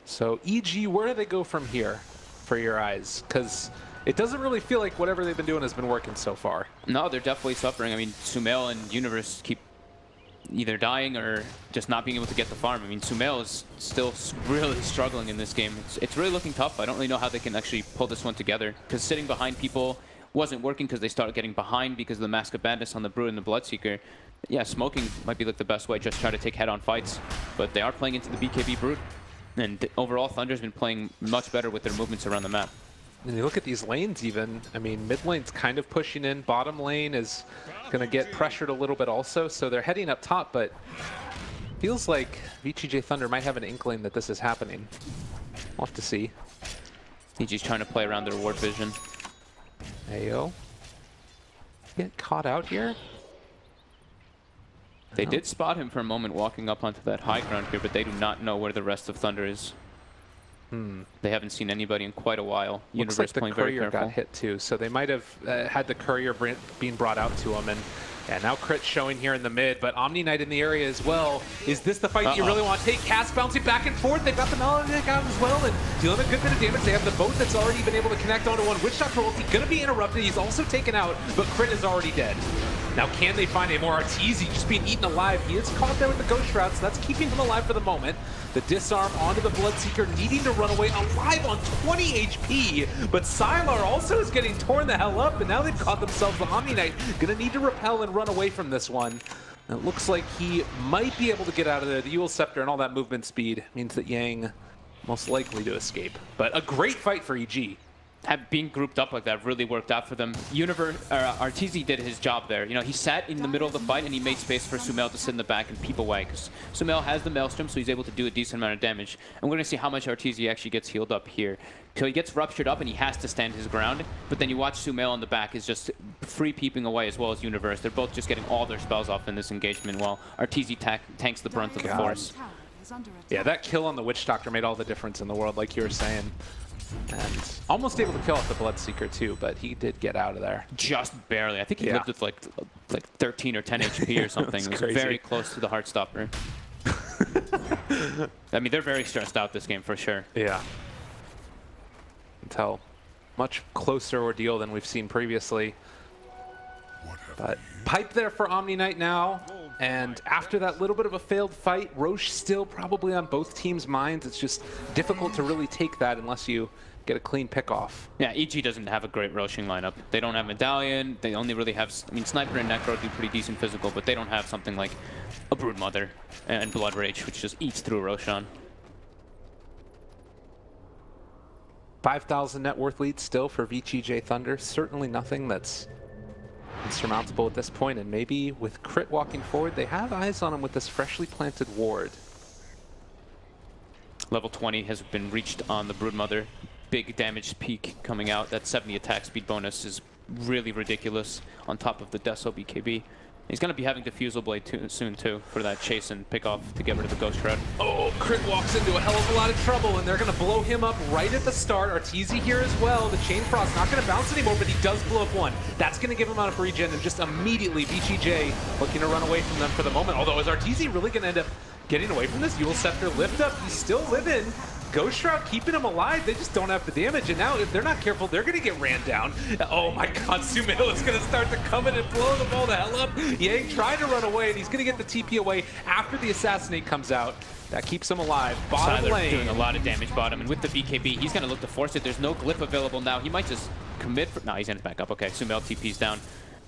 So EG, where do they go from here for your eyes? Because it doesn't really feel like whatever they've been doing has been working so far. No, they're definitely suffering. I mean, Sumail and Universe keep either dying or just not being able to get the farm. I mean, Sumail is still really struggling in this game. It's really looking tough. I don't really know how they can actually pull this one together, because sitting behind people wasn't working because they started getting behind because of the Mask of Madness on the Brood and the Bloodseeker. Yeah, smoking might be like the best way, just try to take head-on fights. But they are playing into the BKB Brood, and overall Thunder's been playing much better with their movements around the map. And you look at these lanes even, I mean, mid lane's kind of pushing in, bottom lane is going to get pressured a little bit also, so they're heading up top, but feels like VGJ.Thunder might have an inkling that this is happening. We'll have to see. EG's trying to play around their ward vision. Ayo. Get caught out here? They did spot him for a moment walking up onto that high ground here, but they do not know where the rest of Thunder is. They haven't seen anybody in quite a while. Looks like the courier got hit too, so they might have had the courier being brought out to him, and now Crit showing here in the mid, but Omni Knight in the area as well. Is this the fight that you really want to take? Cass bouncing back and forth. They've got the Maledict out as well, and dealing a good bit of damage. They have the boat that's already been able to connect onto one. Witch Doctor ulti going to be interrupted. He's also taken out, but Crit is already dead. Now, can they find a more Arteezy just being eaten alive? He is caught there with the Ghost Shroud, so that's keeping him alive for the moment. The disarm onto the Bloodseeker, needing to run away alive on 20 HP. But Sylar also is getting torn the hell up, and now they've caught themselves the Omni Knight. Gonna need to repel and run away from this one. And it looks like he might be able to get out of there. The Eul Scepter and all that movement speed means that Yang most likely to escape. But a great fight for EG. Being grouped up like that really worked out for them. Arteezy did his job there. You know, he sat in the middle of the fight and he made space for Sumail to sit in the back and peep away, because Sumail has the Maelstrom, so he's able to do a decent amount of damage. And we're going to see how much Arteezy actually gets healed up here. So he gets ruptured up and he has to stand his ground, but then you watch Sumail in the back is just free peeping away, as well as Universe. They're both just getting all their spells off in this engagement, while Arteezy tanks the brunt of the force. Yeah, that kill on the Witch Doctor made all the difference in the world, like you were saying. And almost able to kill off the Bloodseeker too, but he did get out of there. Just barely. I think he lived with like 13 or 10 HP or something. It was very close to the Heartstopper. I mean, they're very stressed out this game for sure. Yeah. You can tell. Much closer ordeal than we've seen previously. But pipe there for Omni Knight now. And after that little bit of a failed fight, Roche still probably on both teams' minds. It's just difficult to really take that unless you get a clean pick-off. Yeah, EG doesn't have a great Roshing lineup. They don't have Medallion. They only really have... I mean, Sniper and Necro do pretty decent physical, but they don't have something like a Broodmother and Blood Rage, which just eats through Roshan. 5,000 net worth lead still for VGJ.Thunder. Certainly nothing that's insurmountable at this point, and maybe with Crit walking forward, they have eyes on him with this freshly planted ward. Level 20 has been reached on the Broodmother. Big damage peak coming out. That 70 attack speed bonus is really ridiculous on top of the Deso BKB. He's going to be having Diffusal Blade soon too for that chase and pick off to get rid of the Ghost Shroud. Oh, Crit walks into a hell of a lot of trouble, and they're going to blow him up right at the start. Arteezy here as well. The Chain Frost not going to bounce anymore, but he does blow up one. That's going to give him out of regen, and just immediately VGJ looking to run away from them for the moment. Although, is Arteezy really going to end up getting away from this? Eul Scepter lift up. He's still living. Ghost Shroud keeping him alive. They just don't have the damage, and now if they're not careful, they're going to get ran down. Oh my god, Sumail is going to start to come in and blow them all the hell up. Yang trying to run away, and he's going to get the TP away after the Assassinate comes out. That keeps him alive. Bottom lane. Doing a lot of damage bottom, and with the BKB, he's going to look to force it. There's no glyph available now. He might just commit for... No, he's going to back up. Okay, Sumail TP's down.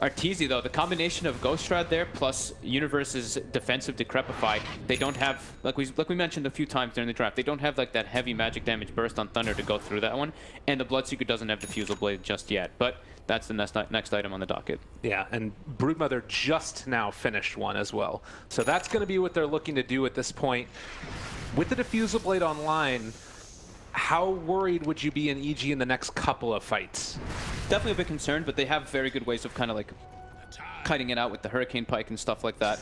Arteezy, though, the combination of Ghost Shroud there plus Universe's defensive Decrepify, they don't have, like we mentioned a few times during the draft, they don't have like that heavy magic damage burst on Thunder to go through that one, and the Bloodseeker doesn't have Diffusal Blade just yet, but that's the next item on the docket. Yeah, and Broodmother just now finished one as well. So that's going to be what they're looking to do at this point. With the Diffusal Blade online, how worried would you be in EG in the next couple of fights? Definitely a bit concerned, but they have very good ways of kind of like kiting it out with the Hurricane Pike and stuff like that.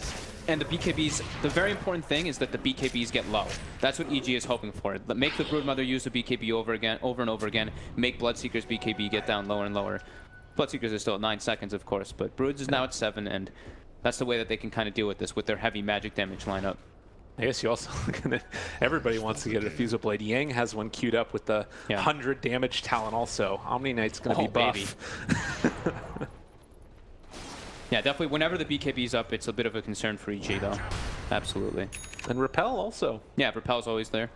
And the BKBs, the very important thing is that the BKBs get low. That's what EG is hoping for. Make the Broodmother use the BKB over and over again. Make Bloodseeker's BKB get down lower and lower. Bloodseekers are still at 9 seconds, of course, but Broods is now at 7, and that's the way that they can kind of deal with this with their heavy magic damage lineup. I guess you also look at it, everybody wants to get a Diffusal Blade. Yang has one queued up with the 100 damage talent also. Omni Knight's going to be buff. Yeah, definitely. Whenever the BKB's up, it's a bit of a concern for EG, though. Absolutely. And Repel also. Yeah, Repel's always there.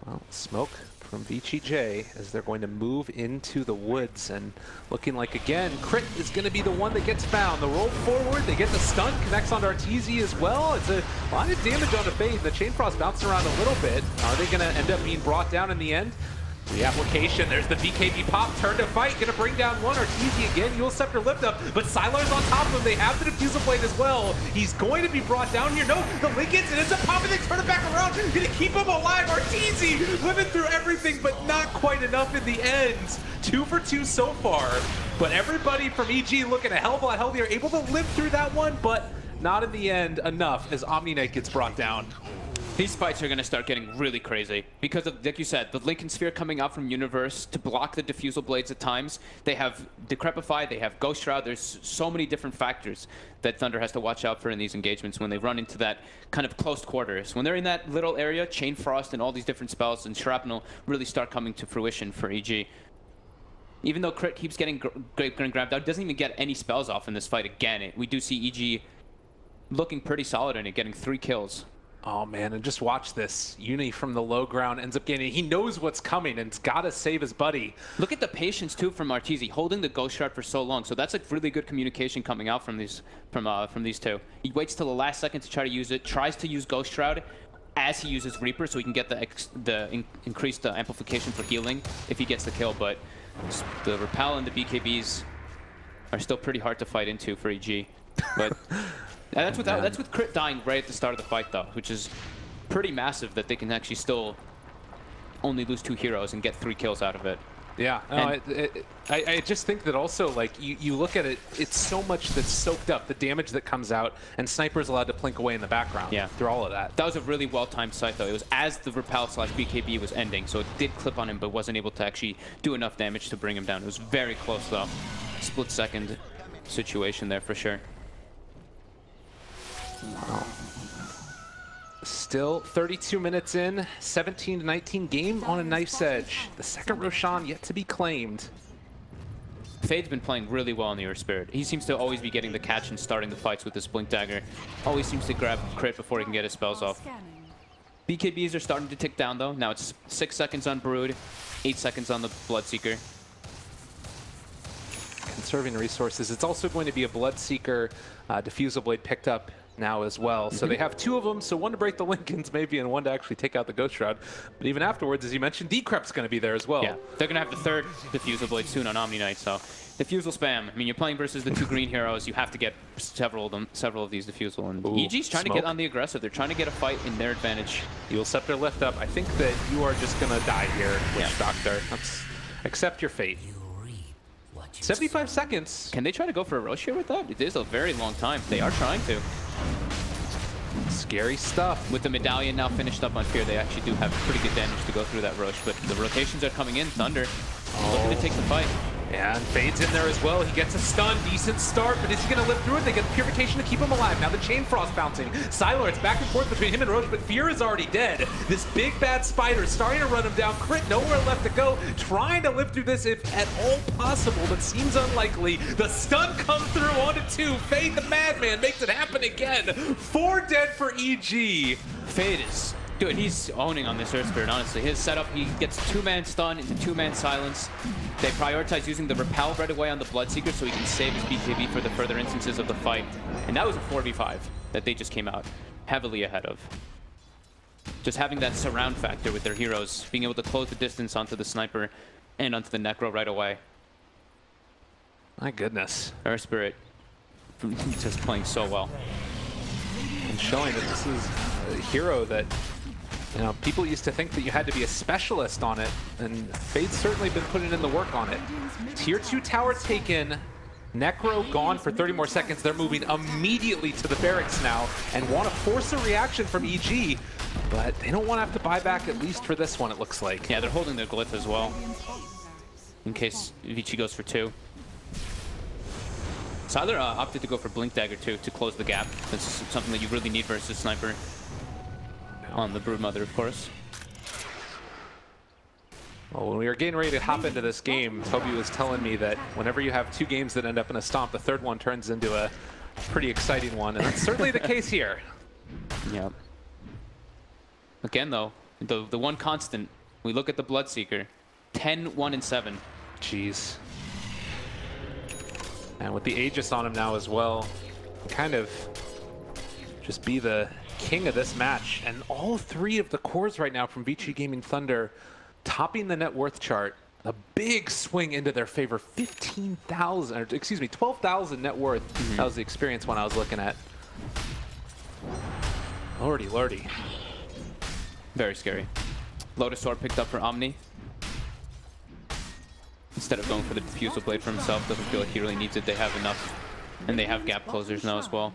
Well, smoke from VGJ as they're going to move into the woods, and looking like, again, Crit is going to be the one that gets found. The roll forward, they get the stun, connects onto Arteezy as well. It's a lot of damage on the Fade. The Chain Frost bouncing around a little bit. Are they going to end up being brought down in the end? The application, there's the BKB pop, turn to fight, gonna bring down one. Arteezy again, Yule Scepter lift up, but Sylar's on top of him. They have the Diffusal Blade as well. He's going to be brought down here. No, the Lincolns, and ends up popping, they turn it back around, gonna keep him alive. Arteezy living through everything, but not quite enough in the end. 2 for 2 so far, but everybody from EG looking a hell of a lot healthier, able to live through that one, but not in the end enough as Omni Knight gets brought down. These fights are going to start getting really crazy because of, like you said, the Lincoln Sphere coming out from Universe to block the Diffusal Blades at times. They have Decrepify, they have Ghost Shroud. There's so many different factors that Thunder has to watch out for in these engagements when they run into that kind of close quarters. When they're in that little area, Chain Frost and all these different spells and Shrapnel really start coming to fruition for EG. Even though Crit keeps getting grabbed out, doesn't even get any spells off in this fight again. We do see EG looking pretty solid in it, getting 3 kills. Oh man, and just watch this. Uni from the low ground ends up getting, he knows what's coming and it's gotta save his buddy. Look at the patience too from Arteezy, holding the Ghost Shroud for so long. So that's like really good communication coming out from these two. He waits till the last second to try to use it, tries to use Ghost Shroud as he uses Reaper so he can get the increased amplification for healing if he gets the kill, but the Repel and the BKBs are still pretty hard to fight into for EG. But that's with Crit dying right at the start of the fight, though, which is pretty massive that they can actually still only lose 2 heroes and get 3 kills out of it. Yeah, no, I just think that also, like, you look at it, it's so much that's soaked up, the damage that comes out, and Sniper's allowed to plink away in the background through all of that. That was a really well-timed sight, though. It was as the Repel/BKB was ending, so it did clip on him, but wasn't able to actually do enough damage to bring him down. It was very close, though. Split-second situation there, for sure. Wow. Still 32 minutes in, 17-19 game on a knife's edge. The second Roshan yet to be claimed. Fade's been playing really well in the Earth Spirit. He seems to always be getting the catch and starting the fights with his Blink Dagger. Always seems to grab Crit before he can get his spells off. BKBs are starting to tick down though. Now it's 6 seconds on Brood, 8 seconds on the Bloodseeker. Conserving resources. It's also going to be a Bloodseeker Diffusal Blade picked up now as well. So they have 2 of them, so one to break the Lincolns maybe and one to actually take out the Ghost Shroud. But even afterwards, as you mentioned, Decrep's going to be there as well. Yeah, they're going to have the 3rd Diffusal Blade soon on Omni Knight, so Diffusal spam. I mean, you're playing versus the 2 green heroes, you have to get several of these Diffusal. And EG's trying to get on the aggressive. They're trying to get a fight in their advantage. Yule Scepter lift up. I think that you are just going to die here, Witch Doctor. Let's accept your fate. 75 seconds. Can they try to go for a Roche here with that? It is a very long time. They are trying to. Scary stuff. With the Medallion now finished up on Fear, they actually do have pretty good damage to go through that Roche, but the rotations are coming in. Thunder looking to take the fight. Yeah, and Fade's in there as well. He gets a stun, decent start, but is he going to live through it? They get the Purification to keep him alive. Now the Chain Frost bouncing. Sylar, it's back and forth between him and Roche, but Fear is already dead. This big bad spider starting to run him down. Crit nowhere left to go. Trying to live through this if at all possible, but seems unlikely. The stun comes through onto 2. Fade the Madman makes it happen again. 4 dead for EG. Fade is Dude, he's owning on this Earth Spirit, honestly. His setup, he gets 2-man stun into 2-man silence. They prioritize using the repel right away on the Bloodseeker so he can save his BKB for the further instances of the fight. And that was a 4v5 that they just came out heavily ahead of. Just having that surround factor with their heroes, being able to close the distance onto the sniper and onto the Necro right away. My goodness. Earth Spirit just playing so well. And showing that this is a hero that, you know, people used to think that you had to be a specialist on it, and Fade's certainly been putting in the work on it. Tier 2 tower taken, Necro gone for 30 more seconds. They're moving immediately to the barracks now and want to force a reaction from EG, but they don't want to have to buy back, at least for this one, it looks like. Yeah, they're holding their glyph as well, in case VG goes for 2. Siler opted to go for Blink Dagger too, to close the gap. That's something that you really need versus Sniper. On the Broodmother, of course. Well, when we were getting ready to hop into this game, Toby was telling me that whenever you have 2 games that end up in a stomp, the third one turns into a pretty exciting one, and that's certainly the case here. Yeah. Again, though, the one constant, we look at the Bloodseeker, 10, 1, and 7. Jeez. And with the Aegis on him now as well, kind of just be the king of this match. And all 3 of the cores right now from VGJ.Thunder topping the net worth chart. A big swing into their favor. 15,000, or excuse me, 12,000 net worth. That was the experience one I was looking at. Lordy, lordy. Very scary. Lotus Orb picked up for Omni. Instead of going for the Diffusal Blade for himself, doesn't feel like he really needs it. They have enough. And they have gap closers now as well.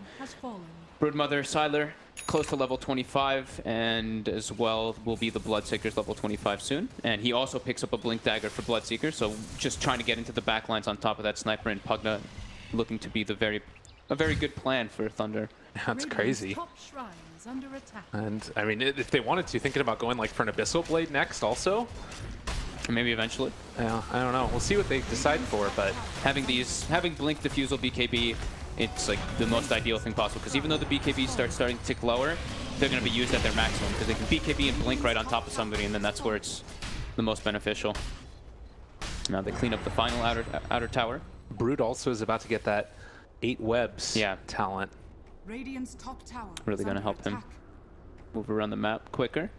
Broodmother, Siler, close to level 25, and as well will be the Bloodseeker's level 25 soon. And he also picks up a Blink Dagger for Bloodseeker, so just trying to get into the backlines on top of that Sniper, and Pugna looking to be a very good plan for Thunder. That's crazy. And I mean, if they wanted to, thinking about going like for an Abyssal Blade next also. Maybe eventually. Yeah, I don't know. We'll see what they decide for, but having Blink, Diffusal, BKB, it's like the most ideal thing possible, because even though the BKB starting to tick lower, they're going to be used at their maximum, because they can BKB and Blink right on top of somebody, and then that's where it's the most beneficial. Now they clean up the final outer tower. Brood also is about to get that 8 webs talent. Radiant's top tower really going to help him move around the map quicker.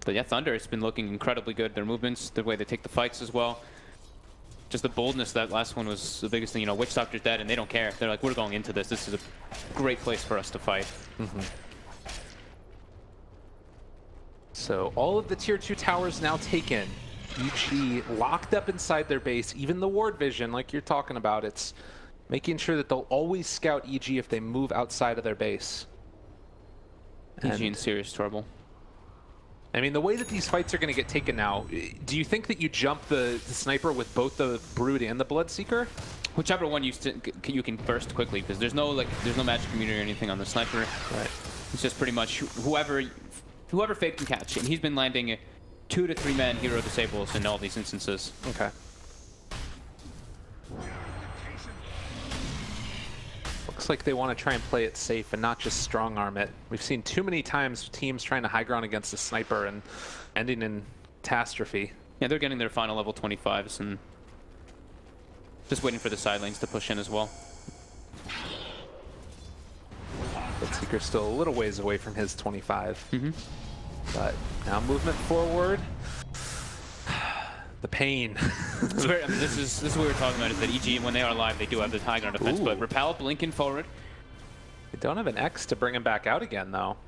But yeah, Thunder has been looking incredibly good. Their movements, the way they take the fights as well. Just the boldness, that last one was the biggest thing. You know, Witch Doctor's dead and they don't care. They're like, we're going into this. This is a great place for us to fight. So all of the tier 2 towers now taken. EG locked up inside their base. Even the ward vision, like you're talking about, it's making sure that they'll always scout EG if they move outside of their base. EG in serious trouble. I mean, the way that these fights are going to get taken now, do you think that you jump the Sniper with both the Brood and the Bloodseeker? Whichever one you can burst quickly, because there's no magic immunity or anything on the Sniper. Right. It's just pretty much whoever Fade can catch, and he's been landing 2 to 3 man hero disables in all these instances. Okay. Looks like they want to try and play it safe and not just strong arm it. We've seen too many times teams trying to high ground against the Sniper and ending in catastrophe. Yeah, they're getting their final level 25s and just waiting for the side lanes to push in as well. Bloodseeker's still a little ways away from his 25. But now movement forward. The pain. This is what we were talking about, is that EG, when they are alive, they do have the high ground defense, but Repel, blinking forward. They don't have an X to bring him back out again, though.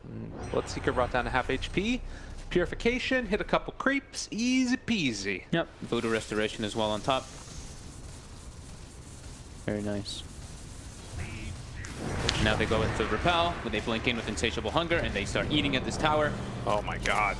Bloodseeker brought down to half HP. Purification, hit a couple creeps, easy peasy. Yep, Voodoo Restoration as well on top. Very nice. Now they go with the Repel, when they blink in with Insatiable Hunger, and they start eating at this tower. Oh my god.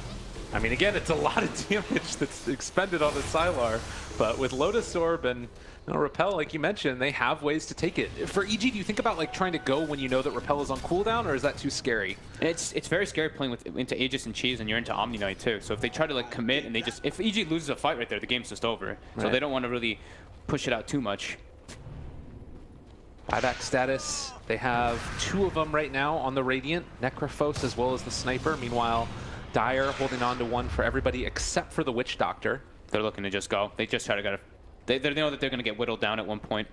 I mean, again, it's a lot of damage that's expended on the Sylar, but with Lotus Orb and Repel, like you mentioned, they have ways to take it. For EG, do you think about like trying to go when you know that Repel is on cooldown, or is that too scary? It's very scary playing into Aegis and Cheese, and you're into Omni Knight too. So if they try to like commit and if EG loses a fight right there, the game's just over. So they don't want to really push it out too much. Buyback status, they have 2 of them right now on the Radiant, Necrophos as well as the Sniper. Meanwhile, Dire holding on to one for everybody except for the Witch Doctor. They're looking to just go. They just try to get a... They know that they're going to get whittled down at one point.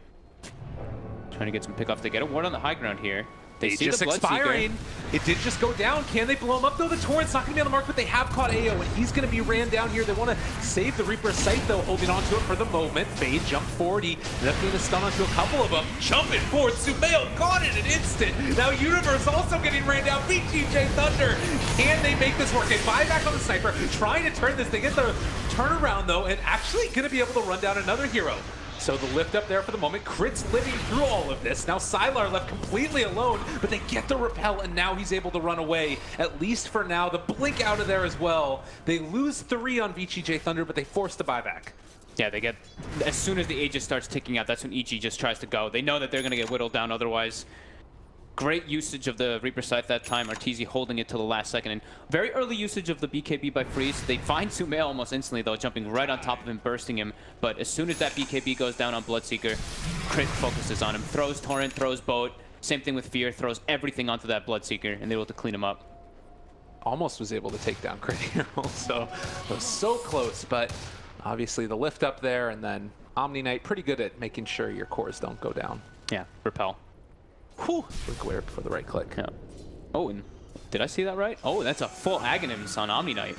Trying to get some pickoffs. They get a ward on the high ground here. They see just the expiring. It did just go down. Can they blow him up though? The Torrent's not going to be on the mark, but they have caught AO, and he's going to be ran down here. They want to save the Reaper's Sight though, holding on to it for the moment. Fade jumped forward. He ended up getting a stun onto a couple of them. Jumping forward. Sumail got it in an instant. Now Universe also getting ran down. VGJ.Thunder. Can they make this work? They buy back on the sniper, trying to turn this. They get the turnaround though, and actually going to be able to run down another hero. So the lift up there for the moment. Crit's living through all of this. Now Sylar left completely alone, but they get the repel, and now he's able to run away, at least for now. The blink out of there as well. They lose 3 on VGJ.Thunder, but they force the buyback. Yeah, they get... As soon as the Aegis starts ticking out, that's when EG just tries to go. They know that they're going to get whittled down otherwise. Great usage of the Reaper Scythe that time. Arteezy holding it till the last second. And very early usage of the BKB by Freeze. They find Sumail almost instantly, though, jumping right on top of him, bursting him. But as soon as that BKB goes down on Bloodseeker, Crit focuses on him. Throws Torrent, throws Boat. Same thing with Fear. Throws everything onto that Bloodseeker, and they're able to clean him up. Almost was able to take down Crit Hero, so it was so close. But obviously the lift up there, and then Omni Knight pretty good at making sure your cores don't go down. Yeah, repel. Whew, quick aware before the right click. Yeah. Oh, and did I see that right? Oh, that's a full Aghanims on Omni Knight.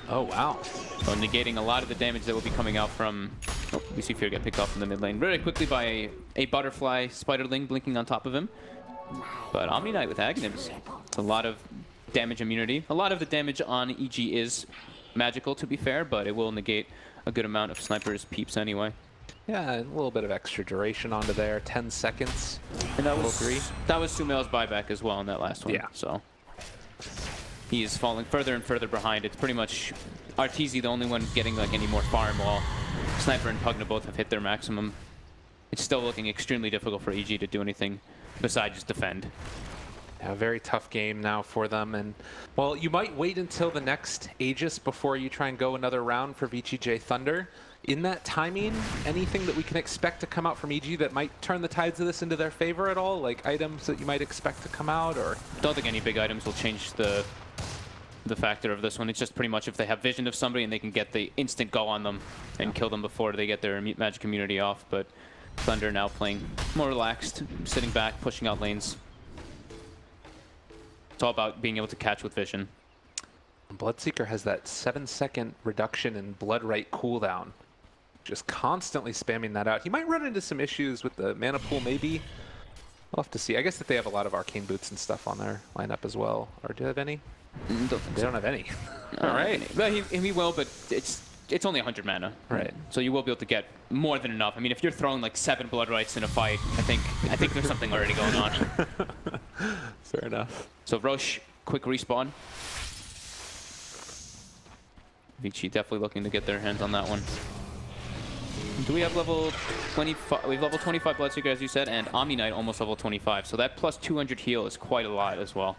Oh, wow. So negating a lot of the damage that will be coming out from... Oh, we see Fear get picked off in the mid lane very quickly by a Butterfly Spiderling blinking on top of him. But Omni Knight with Aghanims. It's a lot of damage immunity. A lot of the damage on EG is magical, to be fair, but it will negate a good amount of Sniper's peeps anyway. Yeah, a little bit of extra duration onto there, 10 seconds. And that was Sumail's buyback as well in that last one. Yeah. So he is falling further and further behind. It's pretty much Arteezy the only one getting like any more farm, while Sniper and Pugna both have hit their maximum. It's still looking extremely difficult for EG to do anything besides just defend. Yeah, a very tough game now for them, and well, you might wait until the next Aegis before you try and go another round for VGJ.Thunder. In that timing, anything that we can expect to come out from EG that might turn the tides of this into their favor at all? Like items that you might expect to come out, or? Don't think any big items will change the factor of this one. It's just pretty much if they have vision of somebody and they can get the instant go on them and kill them before they get their magic immunity off. But Thunder now playing more relaxed, sitting back, pushing out lanes. It's all about being able to catch with vision. Bloodseeker has that 7-second reduction in Blood Right cooldown. Just constantly spamming that out. He might run into some issues with the mana pool, maybe. We'll have to see. I guess that they have a lot of arcane boots and stuff on their lineup as well. Or do they have any? They don't have any. All right. Well, he will, but it's only 100 mana. Right. So you will be able to get more than enough. I mean, if you're throwing like 7 Blood Rights in a fight, I think there's something already going on. Fair enough. So Roche, quick respawn. VG definitely looking to get their hands on that one. Do we have level 25? We have level 25 Bloodseeker, as you said, and Omni Knight almost level 25. So that plus 200 heal is quite a lot as well.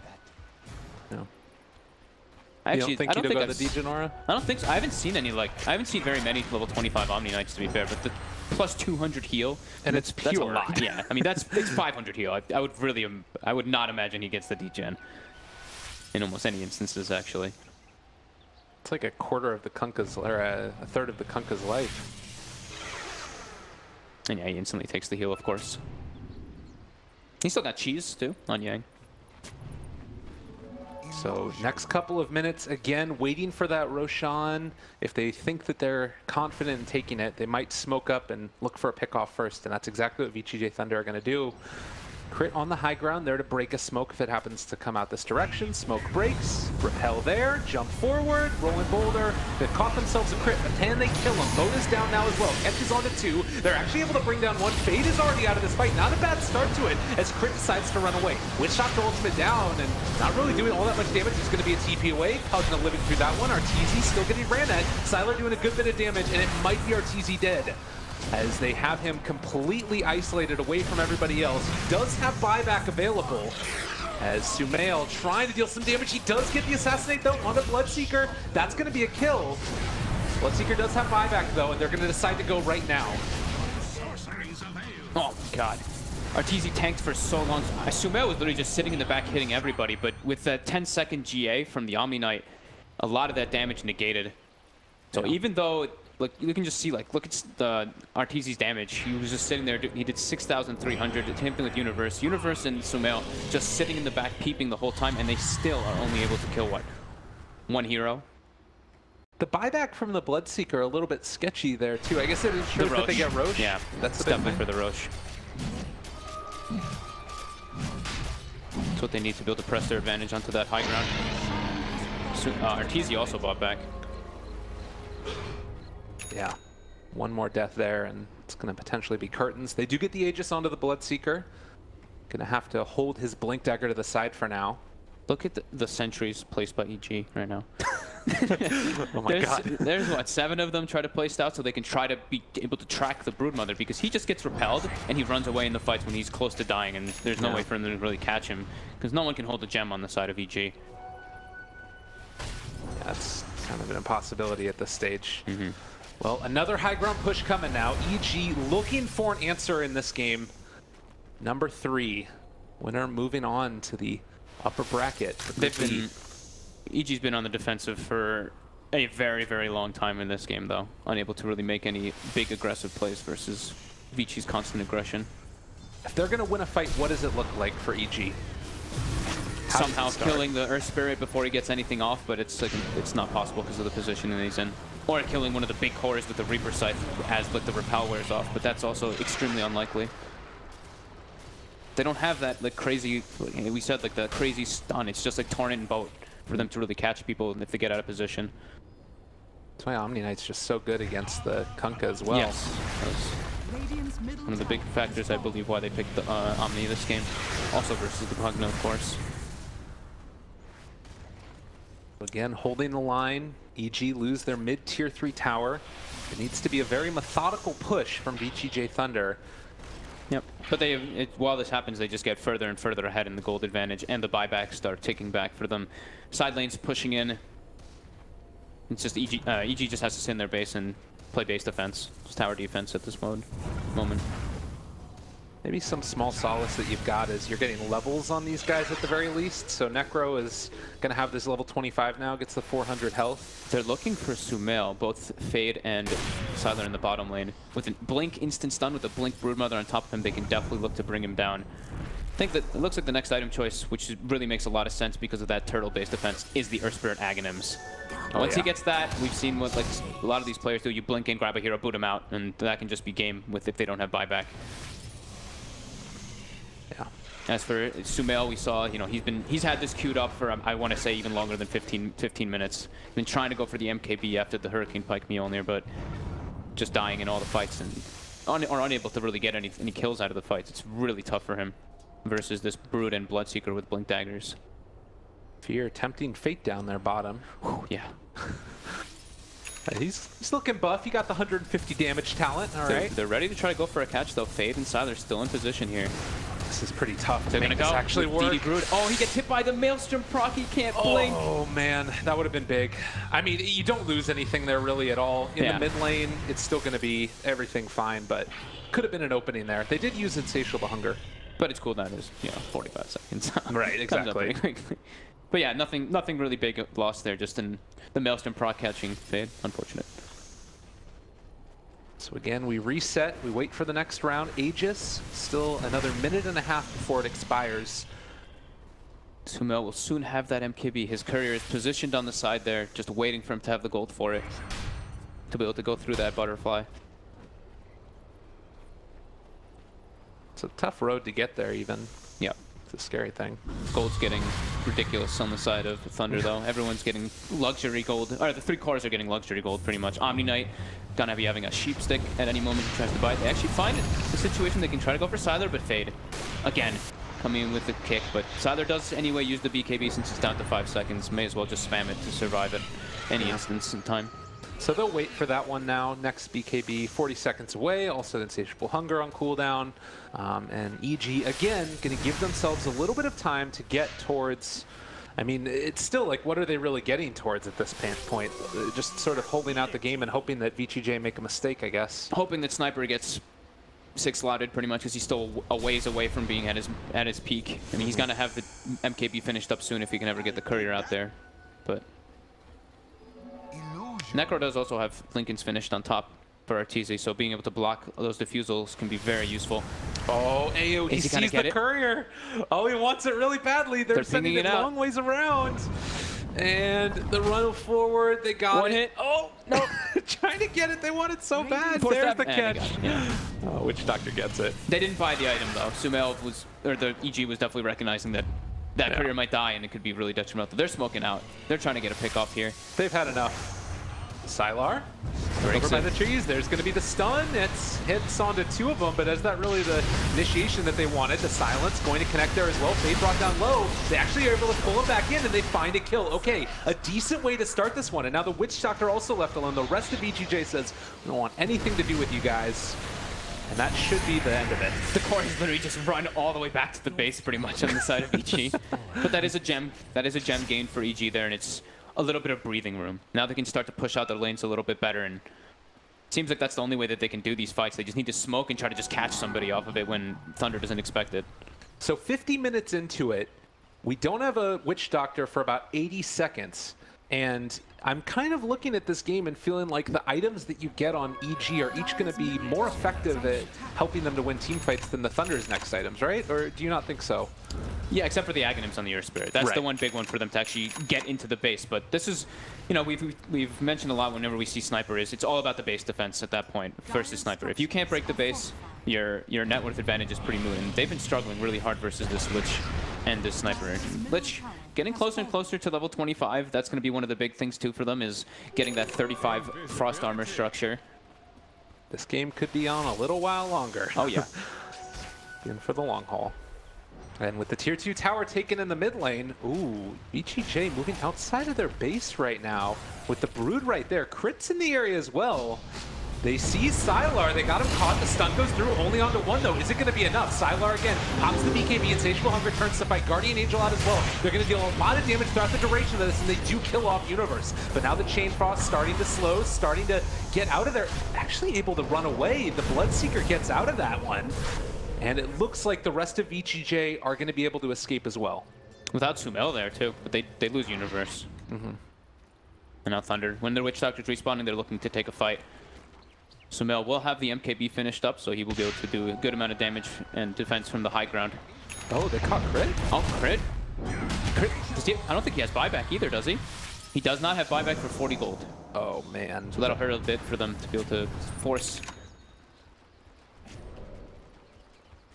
No. Actually, I don't think you go the Degenora? I don't think so. I haven't seen very many level 25 Omni Knights, to be fair, but the plus 200 heal, and it's pure. That's a lot. Yeah, I mean it's 500 heal. I would not imagine he gets the degen in almost any instances, actually. It's like a quarter of the Kunkka's, or a third of the Kunkka's life. And yeah, he instantly takes the heal, of course. He's still got cheese, too, on Yang. So next couple of minutes, again, waiting for that Roshan. If they think that they're confident in taking it, they might smoke up and look for a pick-off first, and that's exactly what VGJ.Thunder are going to do. Crit on the high ground, there to break a smoke if it happens to come out this direction. Smoke breaks, repel there, jump forward, rolling boulder. They've caught themselves a crit, but can they kill him? Boat is down now as well. Catches onto 2. They're actually able to bring down 1. Fade is already out of this fight. Not a bad start to it as Crit decides to run away. Witch Doctor ultimate down and not really doing all that much damage. It's going to be a TP away. Pugna living through that one. Arteezy still getting ran at. Sylar doing a good bit of damage, and it might be Arteezy dead, as they have him completely isolated away from everybody else. He does have buyback available, as Sumail trying to deal some damage. He does get the assassinate though on the Bloodseeker. That's going to be a kill. Bloodseeker does have buyback though, and they're going to decide to go right now. Oh my god. Arteezy tanked for so long. Sumail was literally just sitting in the back hitting everybody, but with that 10-second GA from the Omni Knight, a lot of that damage negated. So even though, like, you can just see, like, look at the Arteezy's damage. He was just sitting there. He did 6,300, tamping with Universe. Universe and Sumail just sitting in the back, peeping the whole time, and they still are only able to kill, what, 1 hero? The buyback from the Bloodseeker a little bit sketchy there, too. I guess it ensures that they get Roche. Yeah, that's definitely for the Roche. That's what they need to be able to press their advantage onto that high ground. So, Arteezy also bought back. Yeah, 1 more death there, and it's going to potentially be curtains. They do get the Aegis onto the Bloodseeker. Going to have to hold his Blink Dagger to the side for now. Look at the sentries placed by EG right now. Oh my God. There's what, 7 of them try to place out so they can try to be able to track the Broodmother, because he just gets repelled and he runs away in the fights when he's close to dying, and there's no way for him to really catch him because no one can hold the gem on the side of EG. Yeah, that's kind of an impossibility at this stage. Well, another high ground push coming now. EG looking for an answer in this game. Number 3, winner moving on to the upper bracket. EG's been on the defensive for a very, very long time in this game, though. Unable to really make any big aggressive plays versus Vichi's constant aggression. If they're going to win a fight, what does it look like for EG? Somehow killing the Earth Spirit before he gets anything off, but it's like, it's not possible because of the position that he's in. Or killing one of the big cores with the Reaper Scythe as like the repel wears off, but that's also extremely unlikely. They don't have that like crazy, like we said, like the crazy stun. It's just like Torrent and Boat for them to really catch people if they get out of position. That's why Omni Knight's just so good against the Kunkka as well. Yes, one of the big factors, I believe, why they picked the Omni this game. Also versus the Pugno, of course. Again, holding the line. EG lose their mid-tier 3 tower. It needs to be a very methodical push from VGJ.Thunder. Yep, but while this happens, they just get further and further ahead in the gold advantage, and the buybacks start ticking back for them. Side lanes pushing in. It's just EG just has to sit in their base and play base defense. It's tower defense at this moment. Maybe some small solace that you've got is you're getting levels on these guys at the very least. So Necro is going to have this level 25 now, gets the 400 health. They're looking for Sumail, both Fade and Siler in the bottom lane. With a Blink instant stun with a Blink Broodmother on top of him, they can definitely look to bring him down. I think that it looks like the next item choice, which really makes a lot of sense because of that turtle-based defense, is the Earth Spirit Aghanims. Once he gets that, we've seen what like a lot of these players do. You blink in, grab a hero, boot him out, and that can just be game with if they don't have buyback. Yeah. As for Sumail, we saw, you know, he's had this queued up for I want to say even longer than 15 minutes. Been trying to go for the MKB after the Hurricane Pike Mjolnir, but just dying in all the fights and or unable to really get any kills out of the fights. It's really tough for him versus this Brood and Bloodseeker with Blink Daggers. Fear tempting Fate down there bottom. Whew, yeah. He's looking buff. He got the 150 damage talent. All right. They're ready to try to go for a catch though. Fade and Siler still in position here. This is pretty tough to They're make gonna this go actually work. DD Brood. Oh, he gets hit by the Maelstrom proc. He can't blink. Oh man, that would have been big. I mean, you don't lose anything there really at all. In the mid lane, it's still going to be everything fine, but could have been an opening there. They did use Insatiable Hunger. But its cooldown is, you know, 45 seconds. Right, exactly. But yeah, nothing really big lost there, just in the Maelstrom proc catching Fade. Unfortunate. So again, we reset, we wait for the next round. Aegis, still another minute and a half before it expires. Sumail will soon have that MKB. His courier is positioned on the side there, just waiting for him to have the gold for it, to be able to go through that butterfly. It's a tough road to get there even. Yep. It's a scary thing. Gold's getting ridiculous on the side of Thunder though. Everyone's getting luxury gold. Or the 3 cores are getting luxury gold pretty much. Omni Knight gonna be having a sheep stick at any moment he tries to buy it. They actually find the situation they can try to go for Siler, but Fade again coming in with the kick. But Siler does anyway use the BKB since it's down to 5 seconds. May as well just spam it to survive at any instance in time. So they'll wait for that one now. Next BKB, 40 seconds away. Also Insatiable Hunger on cooldown. And EG, again, going to give themselves a little bit of time to get towards... I mean, it's still like, what are they really getting towards at this point? Just sort of holding out the game and hoping that VGJ make a mistake, I guess. Hoping that Sniper gets 6 slotted pretty much because he's still a ways away from being at his peak. I mean, he's gonna have the MKB finished up soon if he can ever get the courier out there. But Necro does also have Lincoln's finished on top for Arteezy, so being able to block those diffusals can be very useful. Oh, Ayo, he sees the courier. Oh, he wants it really badly. They're sending it long ways around. And the run forward, they got One hit. Oh, no. Trying to get it. They want it so bad. There's the catch. Oh, Witch Doctor gets it. They didn't buy the item, though. Sumail was, or the EG was definitely recognizing that courier might die, and it could be really detrimental. They're smoking out. They're trying to get a pick off here. They've had enough. Sylar, over by the trees. There's going to be the stun. It hits onto 2 of them, but is that really the initiation that they wanted? The silence going to connect there as well. Fade brought down low. They actually are able to pull him back in, and they find a kill. Okay, a decent way to start this one. And now the Witch Doctor also left alone. The rest of VGJ says, we don't want anything to do with you guys. And that should be the end of it. The core is literally just run all the way back to the base pretty much on the side of EG. But that is a gem. That is a gem gain for EG there, and it's a little bit of breathing room. Now they can start to push out their lanes a little bit better, and it seems like that's the only way that they can do these fights. They just need to smoke and try to just catch somebody off of it when Thunder doesn't expect it. So 50 minutes into it, we don't have a Witch Doctor for about 80 seconds. And I'm kind of looking at this game and feeling like the items that you get on EG are each going to be more effective at helping them to win team fights than the Thunder's next items, right? Or do you not think so? Yeah, except for the Aghanims on the Earth Spirit. That's the one big one for them to actually get into the base. But this is, you know, we've mentioned a lot whenever we see Sniper is it's all about the base defense at that point versus Sniper. If you can't break the base, your net worth advantage is pretty moot. And they've been struggling really hard versus this Lich and this Sniper. Lich getting closer and closer to level 25. That's going to be one of the big things too for them is getting that 35 Frost Armor structure. This game could be on a little while longer. Oh yeah. In for the long haul. And with the tier 2 tower taken in the mid lane, ooh, VGJ moving outside of their base right now. With the Brood right there, Crit's in the area as well. They see Sylar, they got him caught, the stun goes through, only onto 1 though. Is it gonna be enough? Sylar again, pops the BKB, Insatiable Hunger turns to fight Guardian Angel out as well. They're gonna deal a lot of damage throughout the duration of this, and they do kill off Universe. But now the Chain Frost starting to slow, starting to get out of there, actually able to run away. The Bloodseeker gets out of that one. And it looks like the rest of VGJ are gonna be able to escape as well. Without Sumail there too, but they lose Universe. And now Thunder, when the Witch Doctor's respawning, they're looking to take a fight. Sumail will have the MKB finished up, so he will be able to do a good amount of damage and defense from the high ground. Oh, they caught Crit? Oh, Crit? Crit? I don't think he has buyback either, does he? He does not have buyback for 40 gold. Oh, man. So that'll hurt a bit for them to be able to force.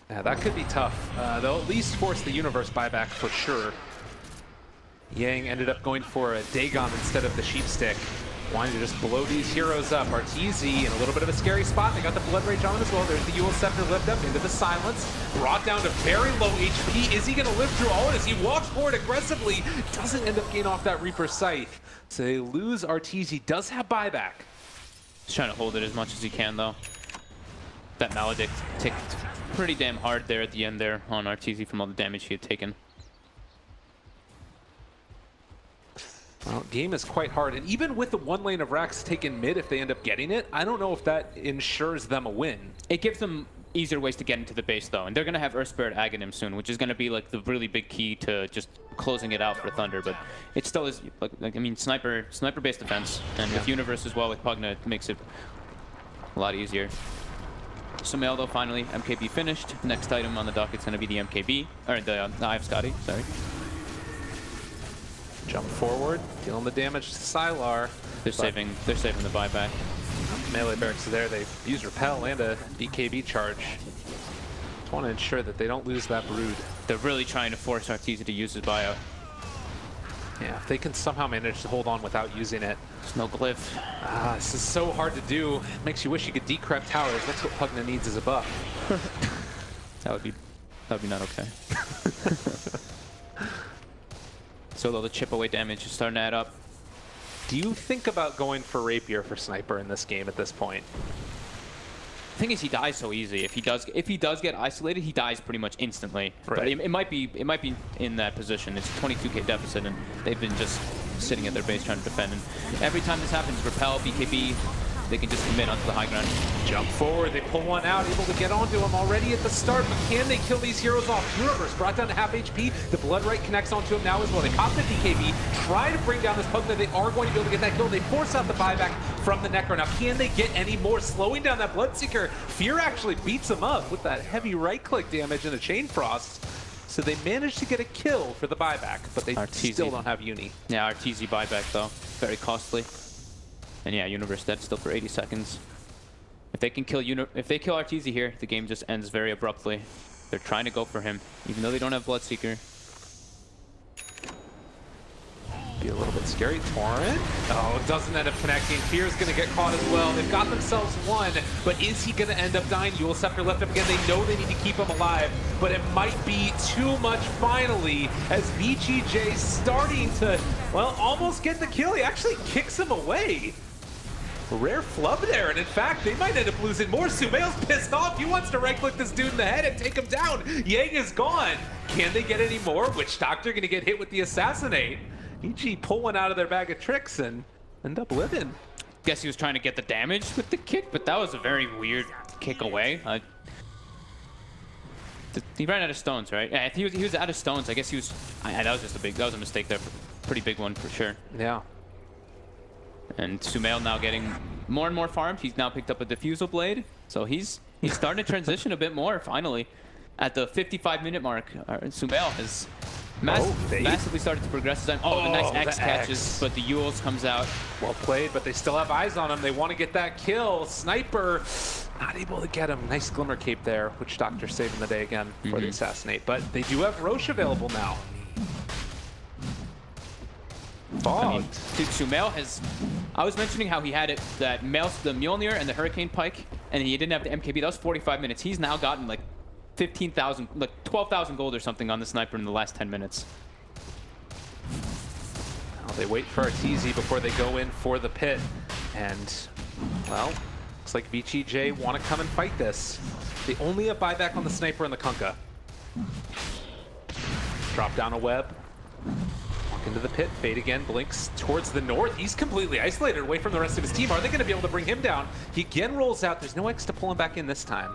Yeah, that could be tough. They'll at least force the Universe buyback for sure. Yang ended up going for a Dagon instead of the Sheep Stick. Wanting to just blow these heroes up. Arteezy in a little bit of a scary spot. They got the Blood Rage on him as well. There's the Yule Scepter lift up into the silence. Brought down to very low HP. Is he going to live through all of this? He walks forward aggressively. Doesn't end up getting off that Reaper Scythe. So they lose Arteezy. Does have buyback. He's trying to hold it as much as he can, though. That Maledict ticked pretty damn hard there at the end there on Arteezy from all the damage he had taken. Well, game is quite hard, and even with the 1 lane of Rax taken mid, if they end up getting it, I don't know if that ensures them a win. It gives them easier ways to get into the base, though, and they're going to have Earth Spirit Aghanim soon, which is going to be like the really big key to just closing it out for Thunder. But it still is, like I mean, sniper-based defense, and with Universe as well with Pugna, it makes it a lot easier. Sumail, though, finally, MKB finished. Next item on the docket's going to be the MKB, or the Eye of Scotty, sorry. Jump forward, dealing the damage to Sylar. They're saving the buyback. Melee barracks are there. They use Repel and a BKB charge. Just want to ensure that they don't lose that Brood. They're really trying to force Arteezy to use his buyout. Yeah, if they can somehow manage to hold on without using it. There's no glyph. This is so hard to do. Makes you wish you could decrep towers. That's what Pugna needs as a buff. That would be not okay. So though the chip away damage is starting to add up. Do you think about going for Rapier for Sniper in this game at this point? The thing is, he dies so easy. If he does get isolated, he dies pretty much instantly. Right. But it might be in that position. It's a 22k deficit, and they've been just sitting at their base trying to defend. And every time this happens, Repel, BKB, they can just commit onto the high ground. Jump forward, they pull one out, able to get onto him already at the start, but can they kill these heroes off? Universe brought down to half HP, the Blood Right connects onto him now as well. They pop the DKB, try to bring down this Pugna, they are going to be able to get that kill. They force out the buyback from the Necro. Now, can they get any more? Slowing down that Bloodseeker, Fear actually beats him up with that heavy right-click damage and a Chain Frost. So they managed to get a kill for the buyback, but they still don't have Uni. Yeah, RTZ buyback though, very costly. And yeah, Universe dead still for 80 seconds. If they can kill RTZ here, the game just ends very abruptly. They're trying to go for him, even though they don't have Bloodseeker. Be a little bit scary. Torrent. Oh, it doesn't end up connecting. Fear's going to get caught as well. They've got themselves one, but is he going to end up dying? Eul Scepter left up again. They know they need to keep him alive, but it might be too much finally as VGJ starting to, well, almost get the kill. He actually kicks him away. Rare flub there, and in fact, they might end up losing more. Sumail's pissed off. He wants to right-click this dude in the head and take him down. Yang is gone. Can they get any more? Witch Doctor going to get hit with the Assassinate. EG pull one out of their bag of tricks and end up living. Guess he was trying to get the damage with the kick, but that was a very weird kick away. He ran out of stones, right? Yeah, he was out of stones. I guess he was. That was just that was a mistake there. Pretty big one for sure. Yeah. And Sumail now getting more and more farmed. He's now picked up a Diffusal Blade, so he's starting to transition a bit more. Finally, at the 55-minute mark, Sumail has massively started to progress his time. Oh, the nice X catches, but the Eul's comes out. Well played, but they still have eyes on him. They want to get that kill. Sniper not able to get him. Nice Glimmer Cape there, Witch Doctor saving the day again for the Assassinate. But they do have Roche available now. I mean, dude, Sumail has... I was mentioning how he had it, the Mjolnir and the Hurricane Pike, and he didn't have the MKB. That was 45 minutes. He's now gotten like 15,000, like 12,000 gold or something on the Sniper in the last 10 minutes. Well, they wait for RTZ before they go in for the pit. And, well, looks like VGJ want to come and fight this. They only have buyback on the Sniper and the Kunkka. Drop down a web. Into the pit, Fade again, blinks towards the north. He's completely isolated away from the rest of his team. Are they going to be able to bring him down? He again rolls out. There's no X to pull him back in this time.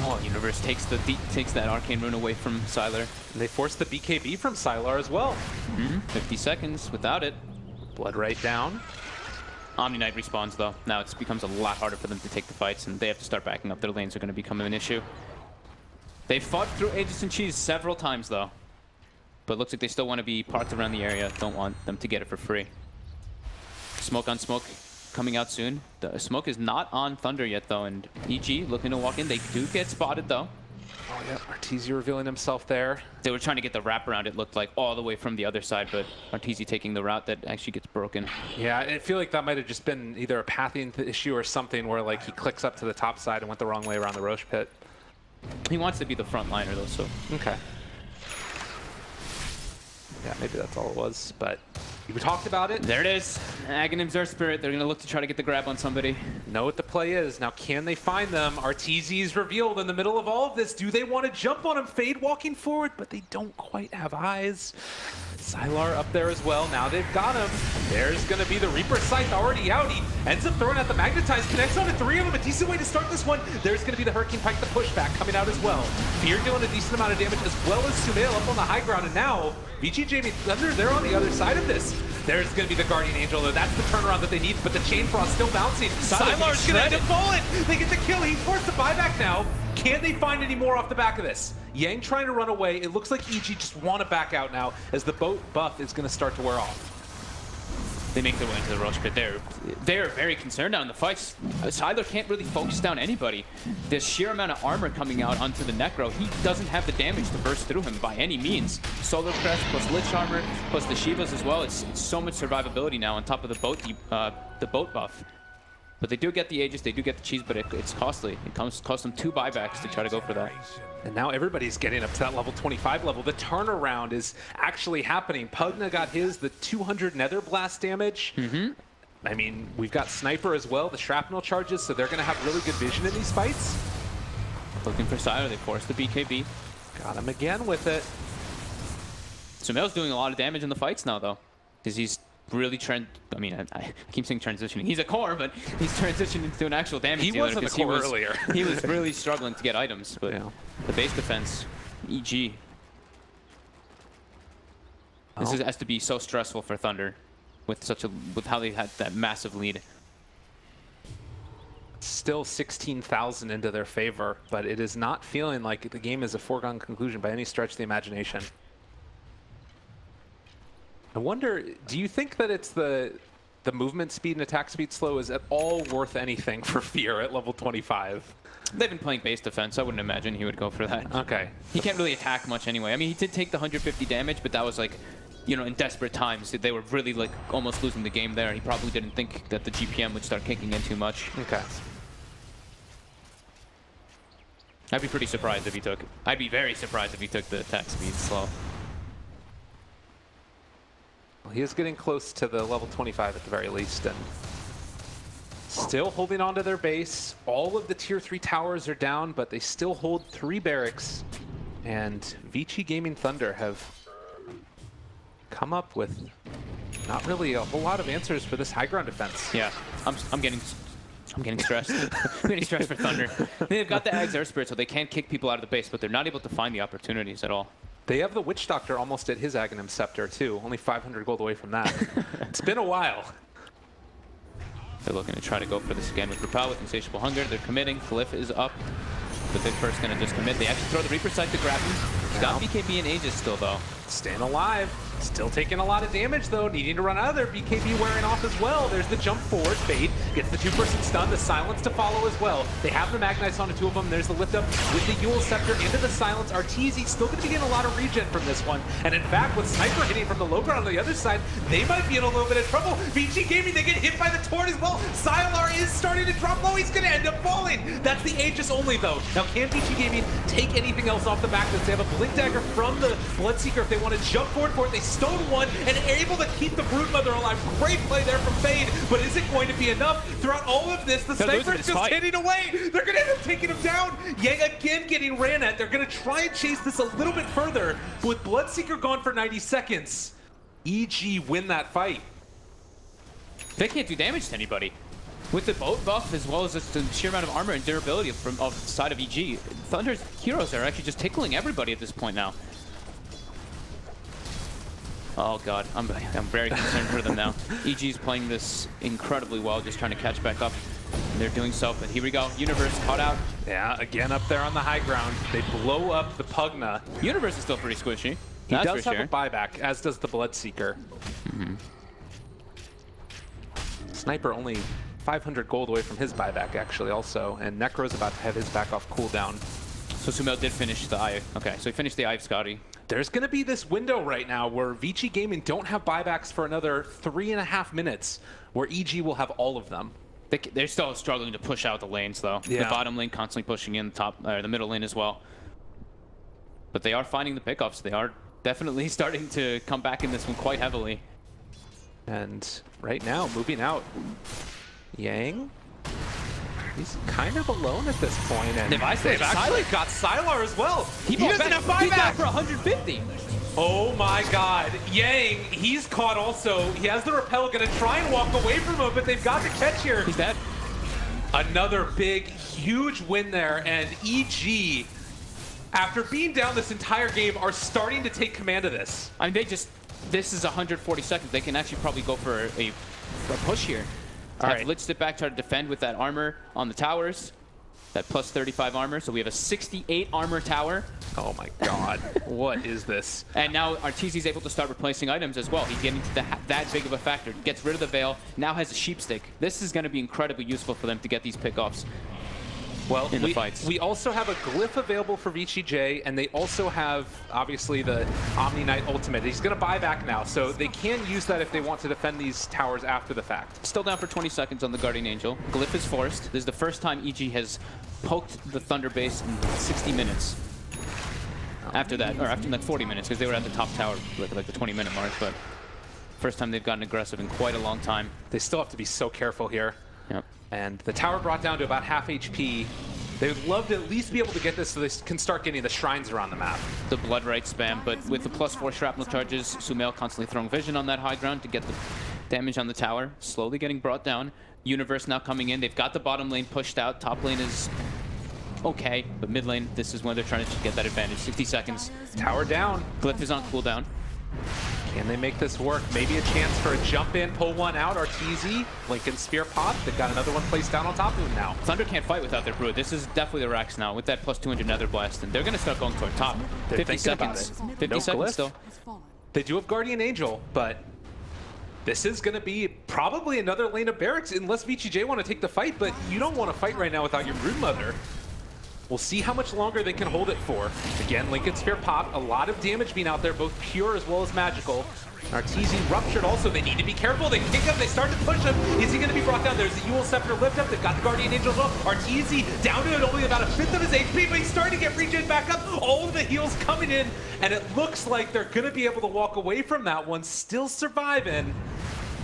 Oh, Universe takes that Arcane Rune away from Sylar. And they force the BKB from Sylar as well. 50 seconds without it. Blood Right down. Omni Knight respawns though. Now it becomes a lot harder for them to take the fights, and they have to start backing up. Their lanes are going to become an issue. They fought through Aegis and Cheese several times though. But looks like they still want to be parked around the area. Don't want them to get it for free. Smoke on Smoke coming out soon. The Smoke is not on Thunder yet though, and EG looking to walk in. They do get spotted though. Oh yeah, RTZ revealing himself there. They were trying to get the wraparound, it looked like, all the way from the other side, but RTZ taking the route that actually gets broken. Yeah, I feel like that might have just been either a pathing issue or something where like he clicks up to the top side and went the wrong way around the Roche pit. He wants to be the front liner though, so. Okay. Yeah, maybe that's all it was, but we talked about it. There it is. Aghanim Zerg Spirit. They're going to look to try to get the grab on somebody. Know what the play is. Now, can they find them? RTZ is revealed in the middle of all of this. Do they want to jump on him? Fade walking forward, but they don't quite have eyes. Sylar up there as well. Now they've got him. There's going to be the Reaper Scythe already out. He ends up throwing out the Magnetize. Connects on to 3 of them. A decent way to start this one. There's going to be the Hurricane Pike, the pushback coming out as well. Fear doing a decent amount of damage, as well as Sumail up on the high ground. And now VGJ.Thunder, they're on the other side of this. There's going to be the Guardian Angel, though. That's the turnaround that they need, but the Chain Frost still bouncing. Sylar's going to end up falling. They get the kill. He's forced to buyback now. Can they find any more off the back of this? Yang trying to run away. It looks like EG just want to back out now as the boat buff is going to start to wear off. They make their way into the Roche pit. They're very concerned now in the fights. Sylar can't really focus down anybody. The sheer amount of armor coming out onto the Necro, he doesn't have the damage to burst through him by any means. Solar Crest plus Lich Armor plus the Shivas as well. It's so much survivability now on top of the boat buff. But they do get the Aegis, they do get the cheese, but it's costly. It costs them 2 buybacks to try to go for that. And now everybody's getting up to that level 25 level. The turnaround is actually happening. Pugna got his, the 200 Nether Blast damage. I mean, we've got Sniper as well, the shrapnel charges, so they're going to have really good vision in these fights. Looking for Sylar, they force the BKB. Got him again with it. Sumail's doing a lot of damage in the fights now, though, because he's really I mean, I keep saying transitioning. He's a core, but he's transitioned into an actual damage dealer. He wasn't a core earlier. He was really struggling to get items, but the base defense, EG. This has to be so stressful for Thunder with how they had that massive lead. Still 16,000 into their favor, but it is not feeling like the game is a foregone conclusion by any stretch of the imagination. I wonder, do you think that it's the movement speed and attack speed slow is at all worth anything for Fear at level 25? They've been playing base defense. I wouldn't imagine he would go for that. Okay. He can't really attack much anyway. I mean, he did take the 150 damage, but that was like, you know, in desperate times. They were really like almost losing the game there. He probably didn't think that the GPM would start kicking in too much. Okay. I'd be pretty surprised if he took. I'd be very surprised if he took the attack speed slow. Well, he is getting close to the level 25 at the very least, and still holding on to their base. All of the tier 3 towers are down, but they still hold 3 barracks. And VG.Thunder have come up with not really a whole lot of answers for this high ground defense. Yeah, I'm getting stressed. I'm getting stressed for Thunder. They've got the Exar Spirit, so they can't kick people out of the base, but they're not able to find the opportunities at all. They have the Witch Doctor almost at his Aghanim Scepter, too. Only 500 gold away from that. It's been a while. They're looking to try to go for this again with Repel, with Insatiable Hunger. They're committing. Glyph is up. But they're first going to just commit. They actually throw the Reaper Sight to grab him. He's got BKB and Aegis still, though. Staying alive. Still taking a lot of damage, though. Needing to run out of there. BKB wearing off as well. There's the jump forward. Fade gets the 2-person stun. The silence to follow as well. They have the Magnites on the 2 of them. There's the lift up with the Yule Scepter into the silence. Arteezy still going to be getting a lot of regen from this one. And in fact, with Sniper hitting from the low ground on the other side, they might be in a little bit of trouble. VG Gaming, they get hit by the Taunt as well. Sylar is starting to drop low. He's going to end up falling. That's the Aegis only, though. Now, can VG Gaming take anything else off the back? They have a Blink Dagger from the Bloodseeker if they want to jump forward for it. They stone one and able to keep the Broodmother alive. Great play there from Fade, but is it going to be enough? Throughout all of this, the Sniper is just hitting away. They're going to end up taking him down. Yang again getting ran at. They're going to try and chase this a little bit further, but with Bloodseeker gone for 90 seconds, EG win that fight. They can't do damage to anybody. With the boat buff, as well as the sheer amount of armor and durability from the side of EG, Thunder's heroes are actually just tickling everybody at this point now. Oh god, I'm very concerned for them now. EG's playing this incredibly well, just trying to catch back up. And they're doing so, but here we go. Universe caught out. Yeah, again up there on the high ground. They blow up the Pugna. Universe is still pretty squishy. He does have a buyback, as does the Bloodseeker. Sniper only 500 gold away from his buyback, actually, also. And Necro's about to have his back off cooldown. So Sumail did finish the Eye. Okay, so he finished the Eye of Scotty. There's going to be this window right now where VG Gaming don't have buybacks for another 3.5 minutes, where EG will have all of them. They're still struggling to push out the lanes, though. Yeah. The bottom lane constantly pushing in, the middle lane as well. But they are finding the pickoffs. They are definitely starting to come back in this one quite heavily. And right now, moving out, Yang. He's kind of alone at this point, and they've actually got Sylar as well. He doesn't have buyback. He got for 150. Oh my god. Yang, he's caught also. He has the Repel, gonna try and walk away from him, but they've got the catch here. He's dead. Another big, huge win there, and EG, after being down this entire game, are starting to take command of this. I mean, this is 140 seconds. They can actually probably go for a push here. All right, let's sit back, try to defend with that armor on the towers. That plus 35 armor, so we have a 68 armor tower. Oh my god, what is this? And now Arteezy's able to start replacing items as well. He's getting to that big of a factor. Gets rid of the Veil, now has a Sheep Stick. This is going to be incredibly useful for them to get these pickoffs. Well, in the fights. We also have a Glyph available for VGJ, and they also have, obviously, the Omni Knight Ultimate. He's going to buy back now, so they can use that if they want to defend these towers after the fact. Still down for 20 seconds on the Guardian Angel. Glyph is forced. This is the first time EG has poked the Thunder base in 60 minutes. After that, or after that 40 minutes, because they were at the top tower like the 20-minute mark, but first time they've gotten aggressive in quite a long time. They still have to be so careful here. Yep. And the tower brought down to about half HP. They would love to at least be able to get this so they can start getting the shrines around the map. The Blood Right spam, but with the +4 shrapnel charges, Sumail constantly throwing vision on that high ground to get Damage on the tower, slowly getting brought down. Universe now coming in. They've got the bottom lane pushed out. Top lane is okay, but mid lane, this is when they're trying to get that advantage. 60 seconds. Tower down. Glyph is on cooldown. Can they make this work? Maybe a chance for a jump in, pull one out. RTZ, Lincoln Spear pop. They've got another one placed down on top of him now. Thunder can't fight without their Brood. This is definitely the Rax now with that plus 200 Nether Blast, and they're going to start going toward top. They're 50 seconds. 50 No seconds glyph. still. They do have Guardian Angel, but this is going to be probably another lane of barracks unless VGJ want to take the fight, but you don't want to fight right now without your Broodmother. We'll see how much longer they can hold it for. Again, Lincoln Sphere pop, a lot of damage being out there, both pure as well as magical. RTZ ruptured also, they need to be careful. They pick up, they start to push him. Is he going to be brought down? There's the Ewell Scepter lift up, they've got the Guardian Angel as well. RTZ down to it, only about a fifth of his HP, but he's starting to get regen back up. All of the heals coming in, and it looks like they're going to be able to walk away from that one, still surviving.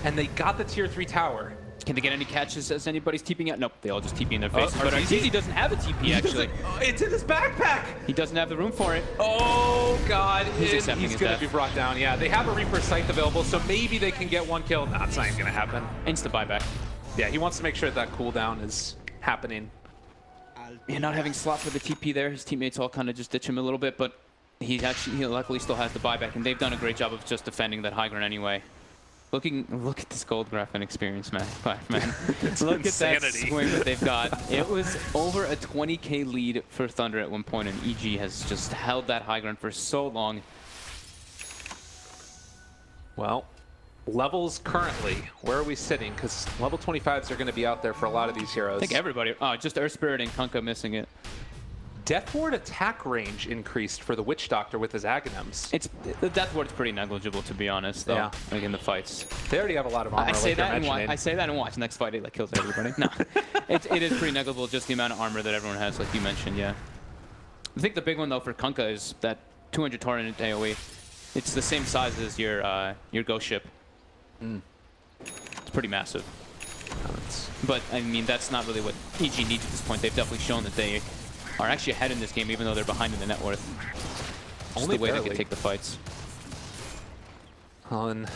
And they got the tier 3 tower. Can they get any catches as anybody's TPing out? Nope, they all just TP in their faces. But RTZ doesn't have a TP, actually. It's in his backpack! He doesn't have the room for it. Oh, God. He's accepting his going death. to be brought down. Yeah, they have a Reaper's Scythe available, so maybe they can get one kill. Nah, it's not even going to happen. Insta buyback. Yeah, he wants to make sure that cooldown is happening. Yeah, not having slot for the TP there. His teammates all kind of just ditch him a little bit, but he luckily still has the buyback, and they've done a great job of just defending that high ground anyway. Look at this gold graph and experience, man. Look at that swing that they've got. It was over a 20k lead for Thunder at one point, and EG has just held that high ground for so long. Well, levels currently, where are we sitting? Because level 25s are going to be out there for a lot of these heroes. I think everybody. Oh, just Earth Spirit and Kunkka missing it. Death Ward attack range increased for the Witch Doctor with his Aghanims. The Death Ward's pretty negligible, to be honest, though. Yeah. Like in the fights. They already have a lot of armor. I say like that and watch next fight. It like kills everybody. No, it is pretty negligible. Just the amount of armor that everyone has, like you mentioned. Yeah. I think the big one though for Kunkka is that 200 torrent AOE. It's the same size as your ghost ship. It's pretty massive. But I mean, that's not really what EG needs at this point. They've definitely shown that they are actually ahead in this game, even though they're behind in the net worth. Only the way they can take the fights. On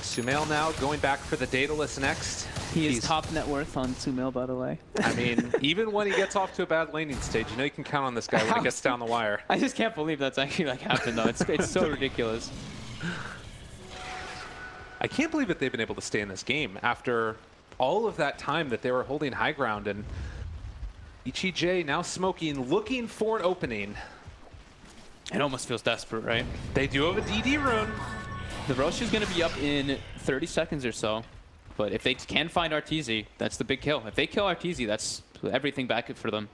Sumail now going back for the Daedalus next. He's top net worth on Sumail, by the way. I mean, even when he gets off to a bad landing stage, you know you can count on this guy when he gets down the wire. I just can't believe that's actually like happened though. It's so ridiculous. I can't believe that they've been able to stay in this game after all of that time that they were holding high ground, and VGJ now smoking, looking for an opening. It almost feels desperate, right? They do have a DD rune. The Rosh is going to be up in 30 seconds or so, but if they can find RTZ, that's the big kill. If they kill RTZ, that's everything back for them.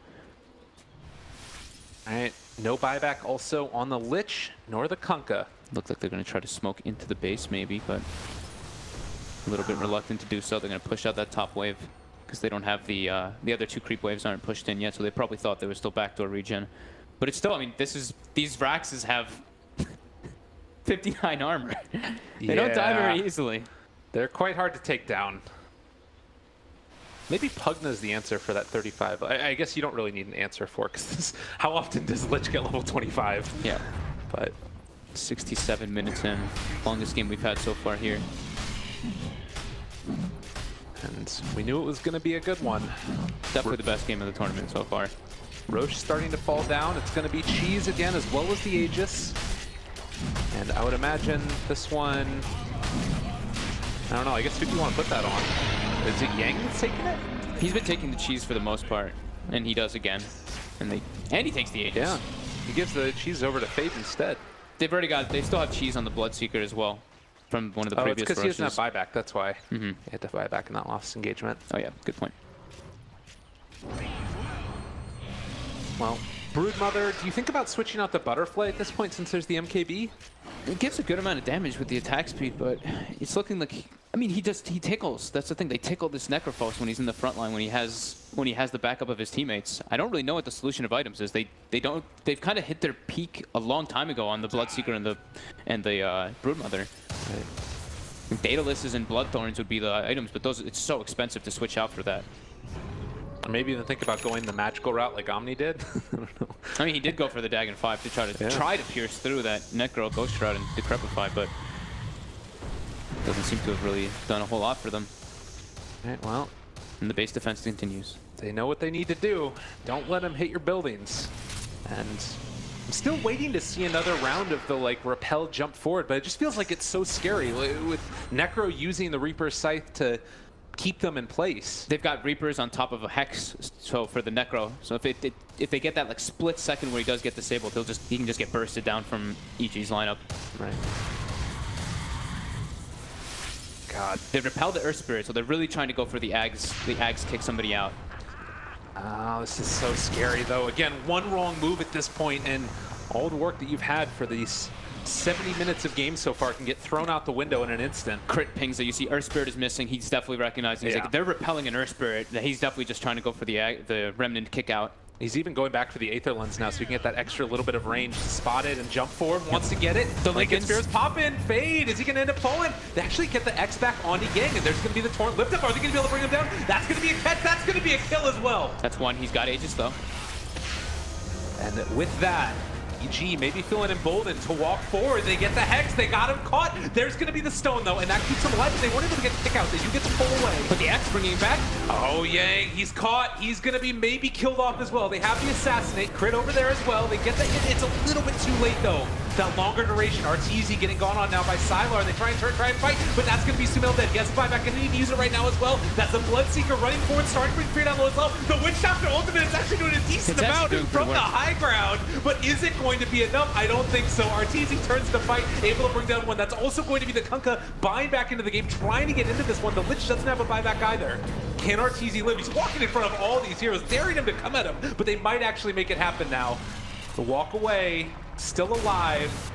All right, no buyback also on the Lich nor the Kunkka. Looks like they're going to try to smoke into the base maybe, but a little bit reluctant to do so. They're going to push out that top wave because they don't have the other two creep waves aren't pushed in yet, so they probably thought they were still backdoor regen. But it's still, I mean, these Raxes have 59 armor. They don't die very easily. They're quite hard to take down. Maybe Pugna's the answer for that 35. I guess you don't really need an answer for, because how often does Lich get level 25? Yeah. But 67 minutes in. Longest game we've had so far here. And we knew it was going to be a good one. Definitely the best game of the tournament so far. Roche starting to fall down. It's going to be Cheese again, as well as the Aegis. And I would imagine this one... I don't know, I guess who do you want to put that on? Is it Yang that's taking it? He's been taking the Cheese for the most part, and he does again. And he takes the Aegis. Yeah, he gives the Cheese over to Fate instead. They still have Cheese on the Bloodseeker as well, from one of the previous because he rushes. doesn't have buyback, that's why he had to buy back in that lost engagement. Oh yeah, good point. Well, Broodmother, do you think about switching out the Butterfly at this point since there's the MKB? It gives a good amount of damage with the attack speed, but it's looking like, I mean, he tickles. That's the thing. They tickle this Necrophos when he's in the front line, when he has the backup of his teammates. I don't really know what the solution of items is. They've kind of hit their peak a long time ago on the Bloodseeker and the Broodmother. Right. Daedalus and Bloodthorns would be the items, but it's so expensive to switch out for that. Or maybe even think about going the magical route like Omni did. I don't know. I mean, he did go for the Dagon 5 to try to pierce through that Necro Ghost Shroud and Decrepify, but Doesn't seem to have really done a whole lot for them. All right, well, And the base defense continues. they know what they need to do. Don't let them hit your buildings. And I'm still waiting to see another round of the like repel jump forward, but it just feels like it's so scary with Necro using the Reaper's Scythe to keep them in place. They've got Reapers on top of a Hex, so for the Necro. So if they get that like split second where he does get disabled, he can just get bursted down from EG's lineup. Right. God. They repel the Earth Spirit, so they're really trying to go for the Ags. The Ags kick somebody out. Oh, this is so scary though. Again, one wrong move at this point and all the work that you've had for these 70 minutes of game so far can get thrown out the window in an instant. Crit pings that you see Earth Spirit is missing. He's definitely recognizing. He's like, they're repelling an Earth Spirit. He's definitely just trying to go for the Remnant kick out. He's even going back for the Aether Lens now so he can get that extra little bit of range to spot it and jump forward. Wants to get it. The Lincoln Spears pop in. Fade. Is he going to end up falling? They actually get the X back onto Yang, and there's going to be the Torrent lift up. Are they going to be able to bring him down? That's going to be a catch. That's going to be a kill as well. That's one. He's got Aegis though. And with that, EG maybe feeling emboldened to walk forward. They get the Hex. They got him caught. There's going to be the Stone, though, and that keeps him alive. They weren't able to get the kick out. They do get to pull away. But the X bringing him back. Oh, Yang, he's caught. He's going to be maybe killed off as well. They have the Assassinate. Crit over there as well. They get the hit. It's a little bit too late, though. That longer duration. RTZ getting gone on now by Sylar. They try and fight, but that's going to be Sumail dead. He has to buy back, and they need to use it right now as well. That's the Bloodseeker running forward, starting to bring Fear down low as well. The Witch-Doctor ultimate is actually doing a decent amount from the high ground, but is it going to be enough? I don't think so. RTZ turns the fight, able to bring down one. That's also going to be the Kunkka buying back into the game, trying to get into this one. The Lich doesn't have a buyback either. Can RTZ live? He's walking in front of all these heroes, daring him to come at him, but they might actually make it happen now. The walk away, still alive.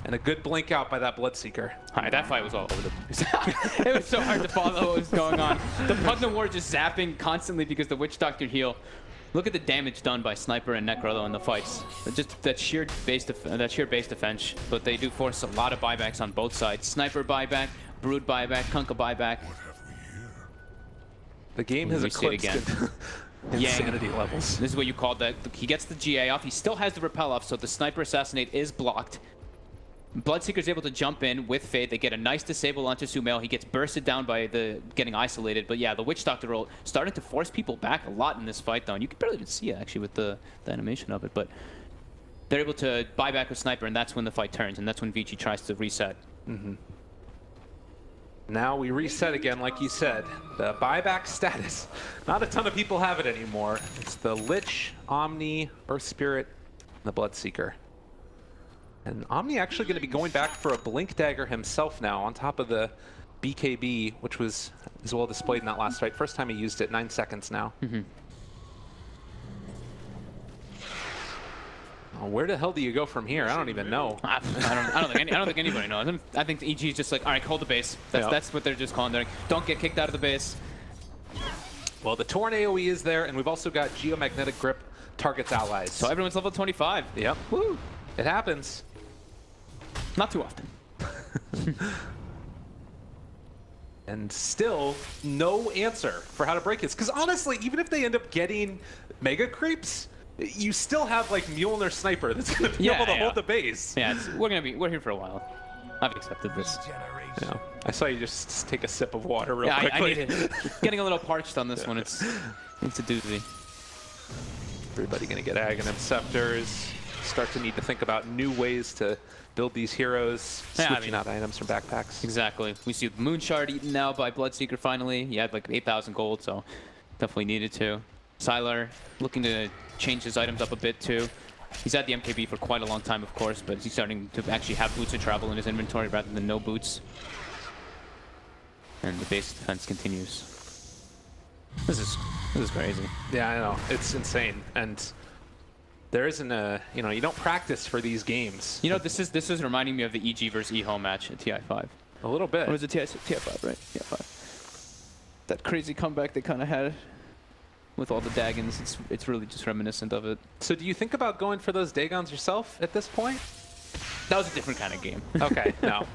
And a good blink out by that Bloodseeker. All right, that fight was all over the place. It was so hard to follow what was going on. The Pugna War just zapping constantly because the Witch Doctor heal. Look at the damage done by Sniper and Necro though in the fights. Just that sheer base defense, but they do force a lot of buybacks on both sides. Sniper buyback, Brood buyback, Kunkka buyback. The game has eclipsed insanity levels. This is what you called that. He gets the GA off. He still has the repel off, so the Sniper Assassinate is blocked. Bloodseeker's able to jump in with Fade. They get a nice disable onto Sumail. He gets bursted down by the getting isolated. But yeah, the Witch Doctor roll starting to force people back a lot in this fight, though. And you can barely even see it, actually, with the animation of it. But they're able to buy back with Sniper, and that's when the fight turns. And that's when VG tries to reset. Mm-hmm. Now we reset again, like you said. The buyback status. Not a ton of people have it anymore. It's the Lich, Omni, Earth Spirit, and the Bloodseeker. And Omni actually going to be going back for a Blink Dagger himself now on top of the BKB, which was as well displayed in that last fight. First time he used it, 9 seconds now. Mm-hmm. Oh, where the hell do you go from here? I don't even know. I don't think anybody knows. I think the EG is just like, all right, hold the base. That's what they're just calling. They're like, don't get kicked out of the base. Well, the Torn AoE is there, and we've also got Geomagnetic Grip targets allies. So everyone's level 25. Yep. Woo. It happens. Not too often. And still, no answer for how to break this. Because honestly, even if they end up getting Mega Creeps, you still have like Mjolnir Sniper that's going to be able to hold the base. Yeah, we're here for a while. I've accepted this. Yeah. I saw you just take a sip of water real quickly. I need it. Getting a little parched on this one. It's a doozy. Everybody going to get Aghanim Scepters. Start to need to think about new ways to build these heroes, switching out items from backpacks. Exactly. We see the Moon Shard eaten now by Bloodseeker finally. He had like 8,000 gold, so definitely needed to. Sylar looking to change his items up a bit too. He's had the MKB for quite a long time, of course, but he's starting to actually have boots of travel in his inventory rather than no boots. And the base defense continues. This is crazy. Yeah, I know. It's insane. And there isn't a, you don't practice for these games. This is reminding me of the EG versus EHO match at TI5. A little bit. Or was it TI5, right? TI5. That crazy comeback they kind of had with all the Dagons. It's really just reminiscent of it. So do you think about going for those Dagons yourself at this point? That was a different kind of game. Okay, no.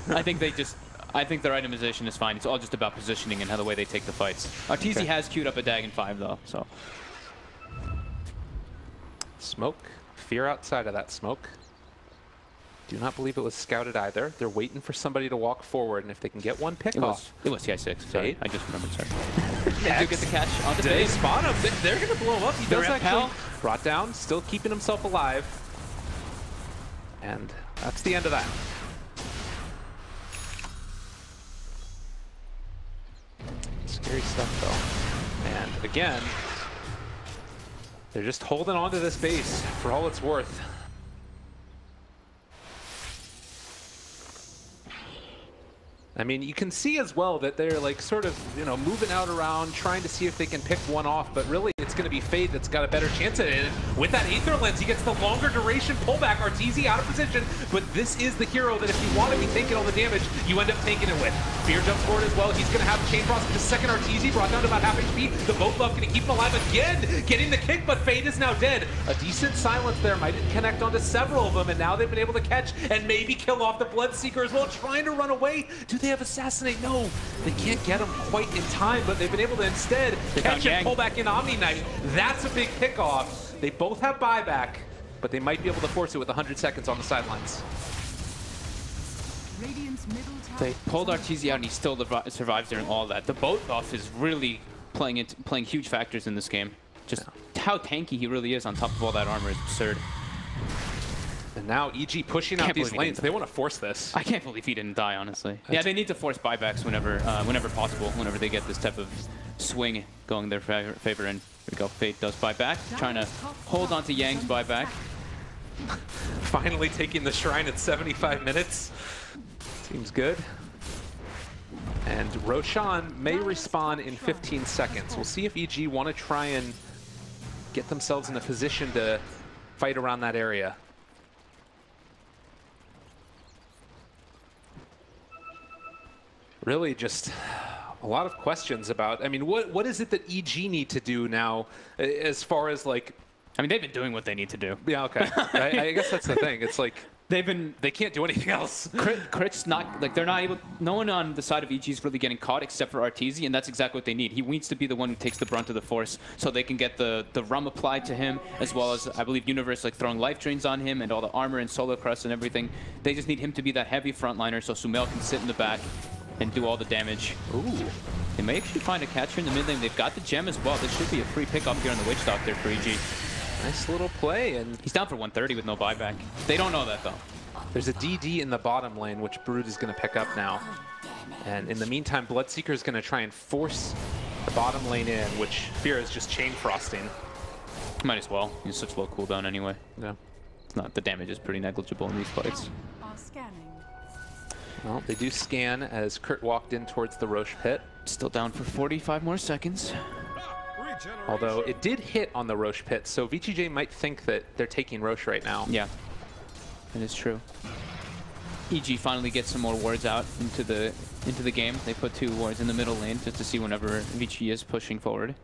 I think their itemization is fine. It's all just about positioning and how the way they take the fights. RTZ has queued up a Dagon 5 though, so. Smoke. Fear outside of that smoke. Do not believe it was scouted either. They're waiting for somebody to walk forward, and if they can get one pick off. It was TI6. Sorry, I just remembered. Sorry. They do get the catch on the They base. spot him. They're going to blow him up. He does actually pal. brought down, still keeping himself alive. And that's the end of that. Scary stuff, though. And again, they're just holding on to this base for all it's worth. I mean, you can see as well that they're like sort of, you know, moving out around, trying to see if they can pick one off, but really it's going to be Fade that's got a better chance at it. And with that Aether Lens, he gets the longer duration pullback. Arteezy out of position, but this is the hero that if you want to be taking all the damage, you end up taking it with. Fear jumps forward as well. He's going to have Chain Frost in the second. Arteezy brought down to about half HP. The boat buff going to keep him alive again, getting the kick, but Fade is now dead. A decent silence there, might connect onto several of them, and now they've been able to catch and maybe kill off the Bloodseeker as well, trying to run away. Do they have Assassinate? No, they can't get him quite in time, but they've been able to instead catch and pull back in Omni Knight. That's a big pickoff. They both have buyback, but they might be able to force it with 100 seconds on the sidelines. They pulled Arteezy out and he still survives during all that. The boat buff is really playing huge factors in this game. Just how tanky he really is on top of all that armor is absurd. And now EG pushing out these lanes. They want to force this. I can't believe he didn't die, honestly. Yeah, they need to force buybacks whenever possible, whenever they get this type of swing going their favor. And here we go. Fate does buyback, trying to hold on to Yang's buyback. Finally taking the Shrine at 75 minutes. Seems good. And Roshan may respawn in 15 seconds. We'll see if EG want to try and get themselves in a position to fight around that area. Really just a lot of questions about, I mean, what is it that EG need to do now as far as like... I mean, they've been doing what they need to do. Yeah, okay. I guess that's the thing. It's like they can't do anything else. Crit's not, like, they're not able, no one on the side of EG is really getting caught except for Arteezy, and that's exactly what they need. He needs to be the one who takes the brunt of the force so they can get the rum applied to him, as well as, I believe, Universe, like, throwing life drains on him and all the armor and Solar Crest and everything. They just need him to be that heavy frontliner so Sumail can sit in the back and do all the damage. Ooh. They may actually find a catcher in the mid lane. They've got the gem as well. This should be a free pickup here on the Witch Doctor for EG. Nice little play, and he's down for 130 with no buyback. They don't know that, though. There's a DD in the bottom lane, which Brood is going to pick up now. And in the meantime, Bloodseeker is going to try and force the bottom lane in, which Fear is just chain frosting. Might as well. He's such low cooldown anyway. Yeah. It's not, the damage is pretty negligible in these fights. Well, they do scan as Kurt walked in towards the Roche pit. Still down for 45 more seconds. Although it did hit on the Roche pit, so VGJ might think that they're taking Roche right now. Yeah, it is true. EG finally gets some more wards out into the game. They put 2 wards in the middle lane just to see whenever VG is pushing forward.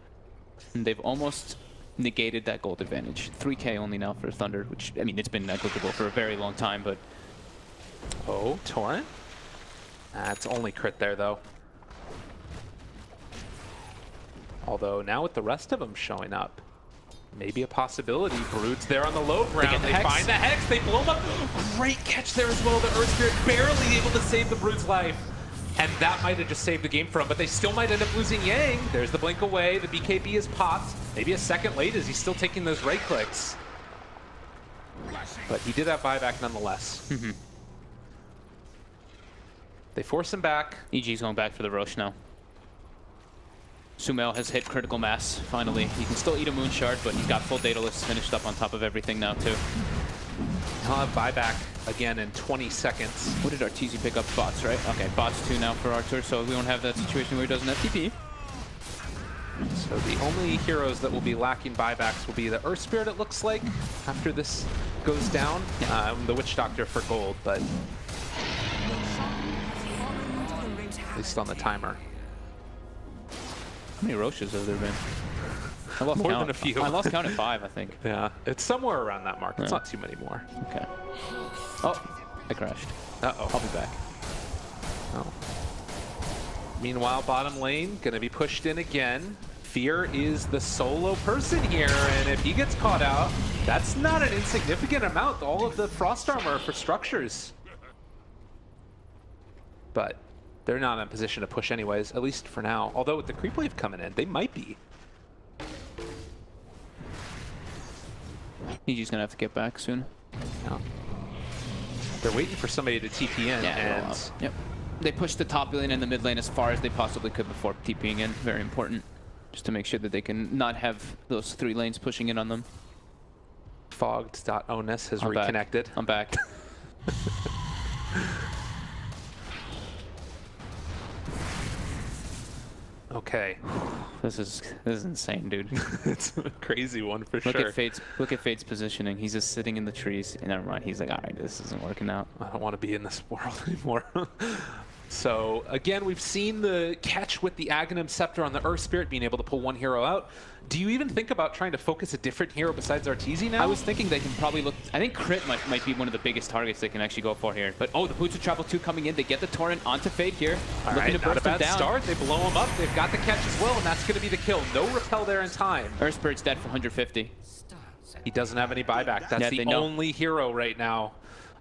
And they've almost negated that gold advantage. 3k only now for Thunder, which, I mean, it's been negligible for a very long time, but... Oh, Torrent? That's only crit there, though. Although now with the rest of them showing up, maybe a possibility. Brood's there on the low ground. They find the Hex. They blow him up. Great catch there as well. The Earth Spirit barely able to save the Brood's life. And that might have just saved the game for him, but they still might end up losing Yang. There's the blink away. The BKB is popped. Maybe a second late as he's still taking those right clicks. But he did have buyback nonetheless. They force him back. EG's going back for the Roche now. Sumail has hit critical mass, finally. He can still eat a Moon Shard, but he's got full Daedalus finished up on top of everything now, too. He'll have buyback again in 20 seconds. What did Arteezy pick up? Bots, right? Okay, bots 2 now for Artur, so we won't have that situation where he doesn't have TP. So the only heroes that will be lacking buybacks will be the Earth Spirit, it looks like, after this goes down. The Witch Doctor for gold, but at least on the timer. How many Roches have there been? I lost more count. than a few. I lost count at 5, I think. Yeah, it's somewhere around that mark. It's not too many more. Okay. Oh, I crashed. Uh-oh. I'll be back. Oh. Meanwhile, bottom lane, going to be pushed in again. Fear is the solo person here, and if he gets caught out, that's not an insignificant amount. All of the Frost Armor for structures. But they're not in a position to push anyways, at least for now. Although with the creep wave coming in, they might be. EG's gonna have to get back soon. Yeah. They're waiting for somebody to TP in, and yep. They pushed the top lane and the mid lane as far as they possibly could before TPing in. Very important, just to make sure that they can not have those 3 lanes pushing in on them. Fogged.onus has reconnected. I'm back. Okay. This is insane, dude. It's a crazy one for sure. Look at Fate's positioning. He's just sitting in the trees. And never mind. He's like, all right, this isn't working out. I don't want to be in this world anymore. So again, we've seen the catch with the Aghanim Scepter on the Earth Spirit being able to pull one hero out. Do you even think about trying to focus a different hero besides Arteezy now? I was thinking they can probably look. I think Crit might be one of the biggest targets they can actually go for here. But oh, the Boots of Travel 2 coming in. They get the Torrent onto Fate here. All looking right, to burst not a bad down. start. They blow him up. They've got the catch as well, and that's going to be the kill. No repel there in time. Earth Spirit's dead for 150. He doesn't have any buyback. That's the only hero right now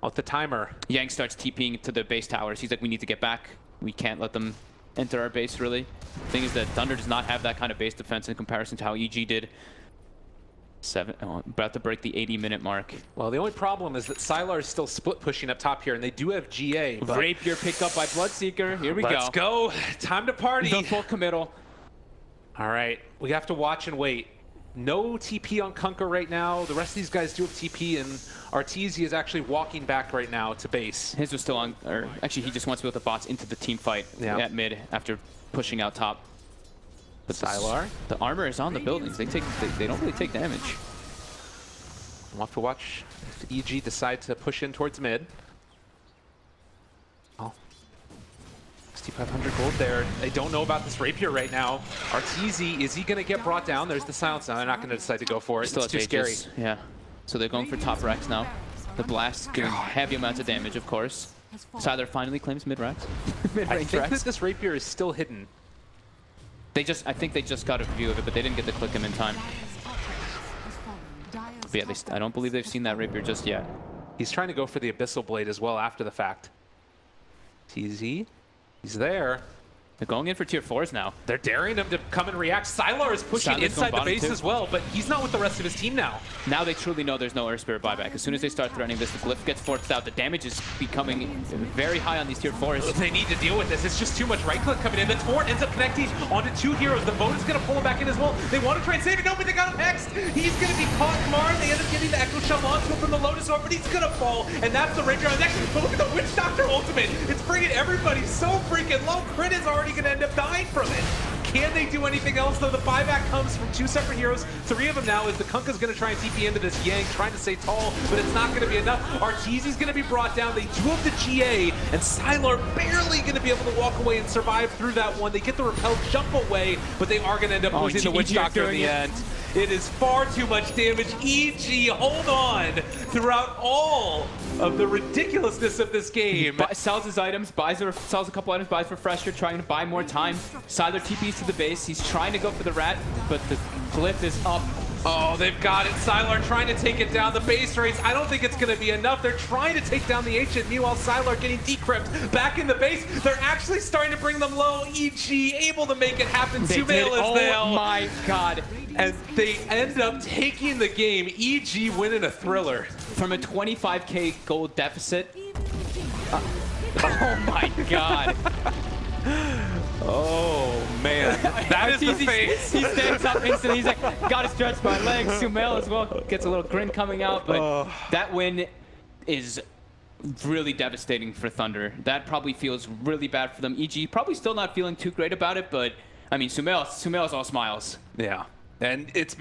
with the timer. Yang starts TPing to the base towers. He's like, we need to get back. We can't let them enter our base, really. The thing is that Thunder does not have that kind of base defense in comparison to how EG did. About to break the 80-minute mark. Well, the only problem is that Sylar is still split pushing up top here, and they do have GA. Rapier picked up by Bloodseeker. Here we go. Let's go. Time to party. The full committal. All right. We have to watch and wait. No TP on Kunkka right now. The rest of these guys do have TP, and Arteezy is actually walking back right now to base. His was still on, or actually he just wants to put the bots into the team fight at mid after pushing out top. But Sylar, the armor is on the buildings. They don't really take damage. We'll have to watch if EG decide to push in towards mid. Oh, 6,500 gold there. They don't know about this Rapier right now. Arteezy, is he going to get brought down? There's the silence now. They're not going to decide to go for it. Still it's too scary. Yeah. So they're going for top Rex now. The blast doing heavy amounts of damage, of course. Sylar finally claims mid-Rex. I think that this Rapier is still hidden. I think they just got a view of it, but they didn't get to click him in time. But yeah, I don't believe they've seen that Rapier just yet. He's trying to go for the Abyssal Blade as well after the fact. TZ, he's there. They're going in for tier 4s now. They're daring him to come and react. Sylar is pushing inside the base as well, but he's not with the rest of his team now. Now they truly know there's no Earth Spirit buyback. As soon as they start threatening this, the Glyph gets forced out. The damage is becoming very high on these tier 4s. They need to deal with this. It's just too much right-click coming in. The Torrent ends up connecting onto 2 heroes. The boat is going to pull him back in as well. They want to try and save it. No, but they got him hexed. He's going to be caught marred. They end up getting the Echo Shell onto him from the Lotus Orb, but he's going to fall. And that's the Rapier on next. But look at the Witch Doctor ultimate. It's bringing everybody so freaking low. Crit is already going to end up dying from it. Can they do anything else, though? The buyback comes from 2 separate heroes. 3 of them now, as the Kunkka's going to try and TP into this Yang, trying to stay tall, but it's not going to be enough. Arteezy's going to be brought down. They do have the GA, and Sylar barely going to be able to walk away and survive through that one. They get the repel jump away, but they are going to end up losing the Witch Doctor in the end. It is far too much damage. EG, hold on throughout all of the ridiculousness of this game. Sells his items, sells a couple items, buys Refresher, trying to buy more time. Sylar TPs to the base. He's trying to go for the rat, but the Glyph is up. Oh, they've got it. Sylar trying to take it down. The base race, I don't think it's going to be enough. They're trying to take down the Ancient. Meanwhile, Sylar getting decrypt back in the base. They're actually starting to bring them low. EG able to make it happen. Sumail is there. Oh my god. And they end up taking the game. EG winning a thriller. From a 25k gold deficit. Oh my god. Oh man, that is the face. He stands up instantly. He's like, gotta stretch my legs. Sumail as well gets a little grin coming out, but that win is really devastating for Thunder. That probably feels really bad for them. EG probably still not feeling too great about it, but I mean, Sumail's all smiles. Yeah, and it's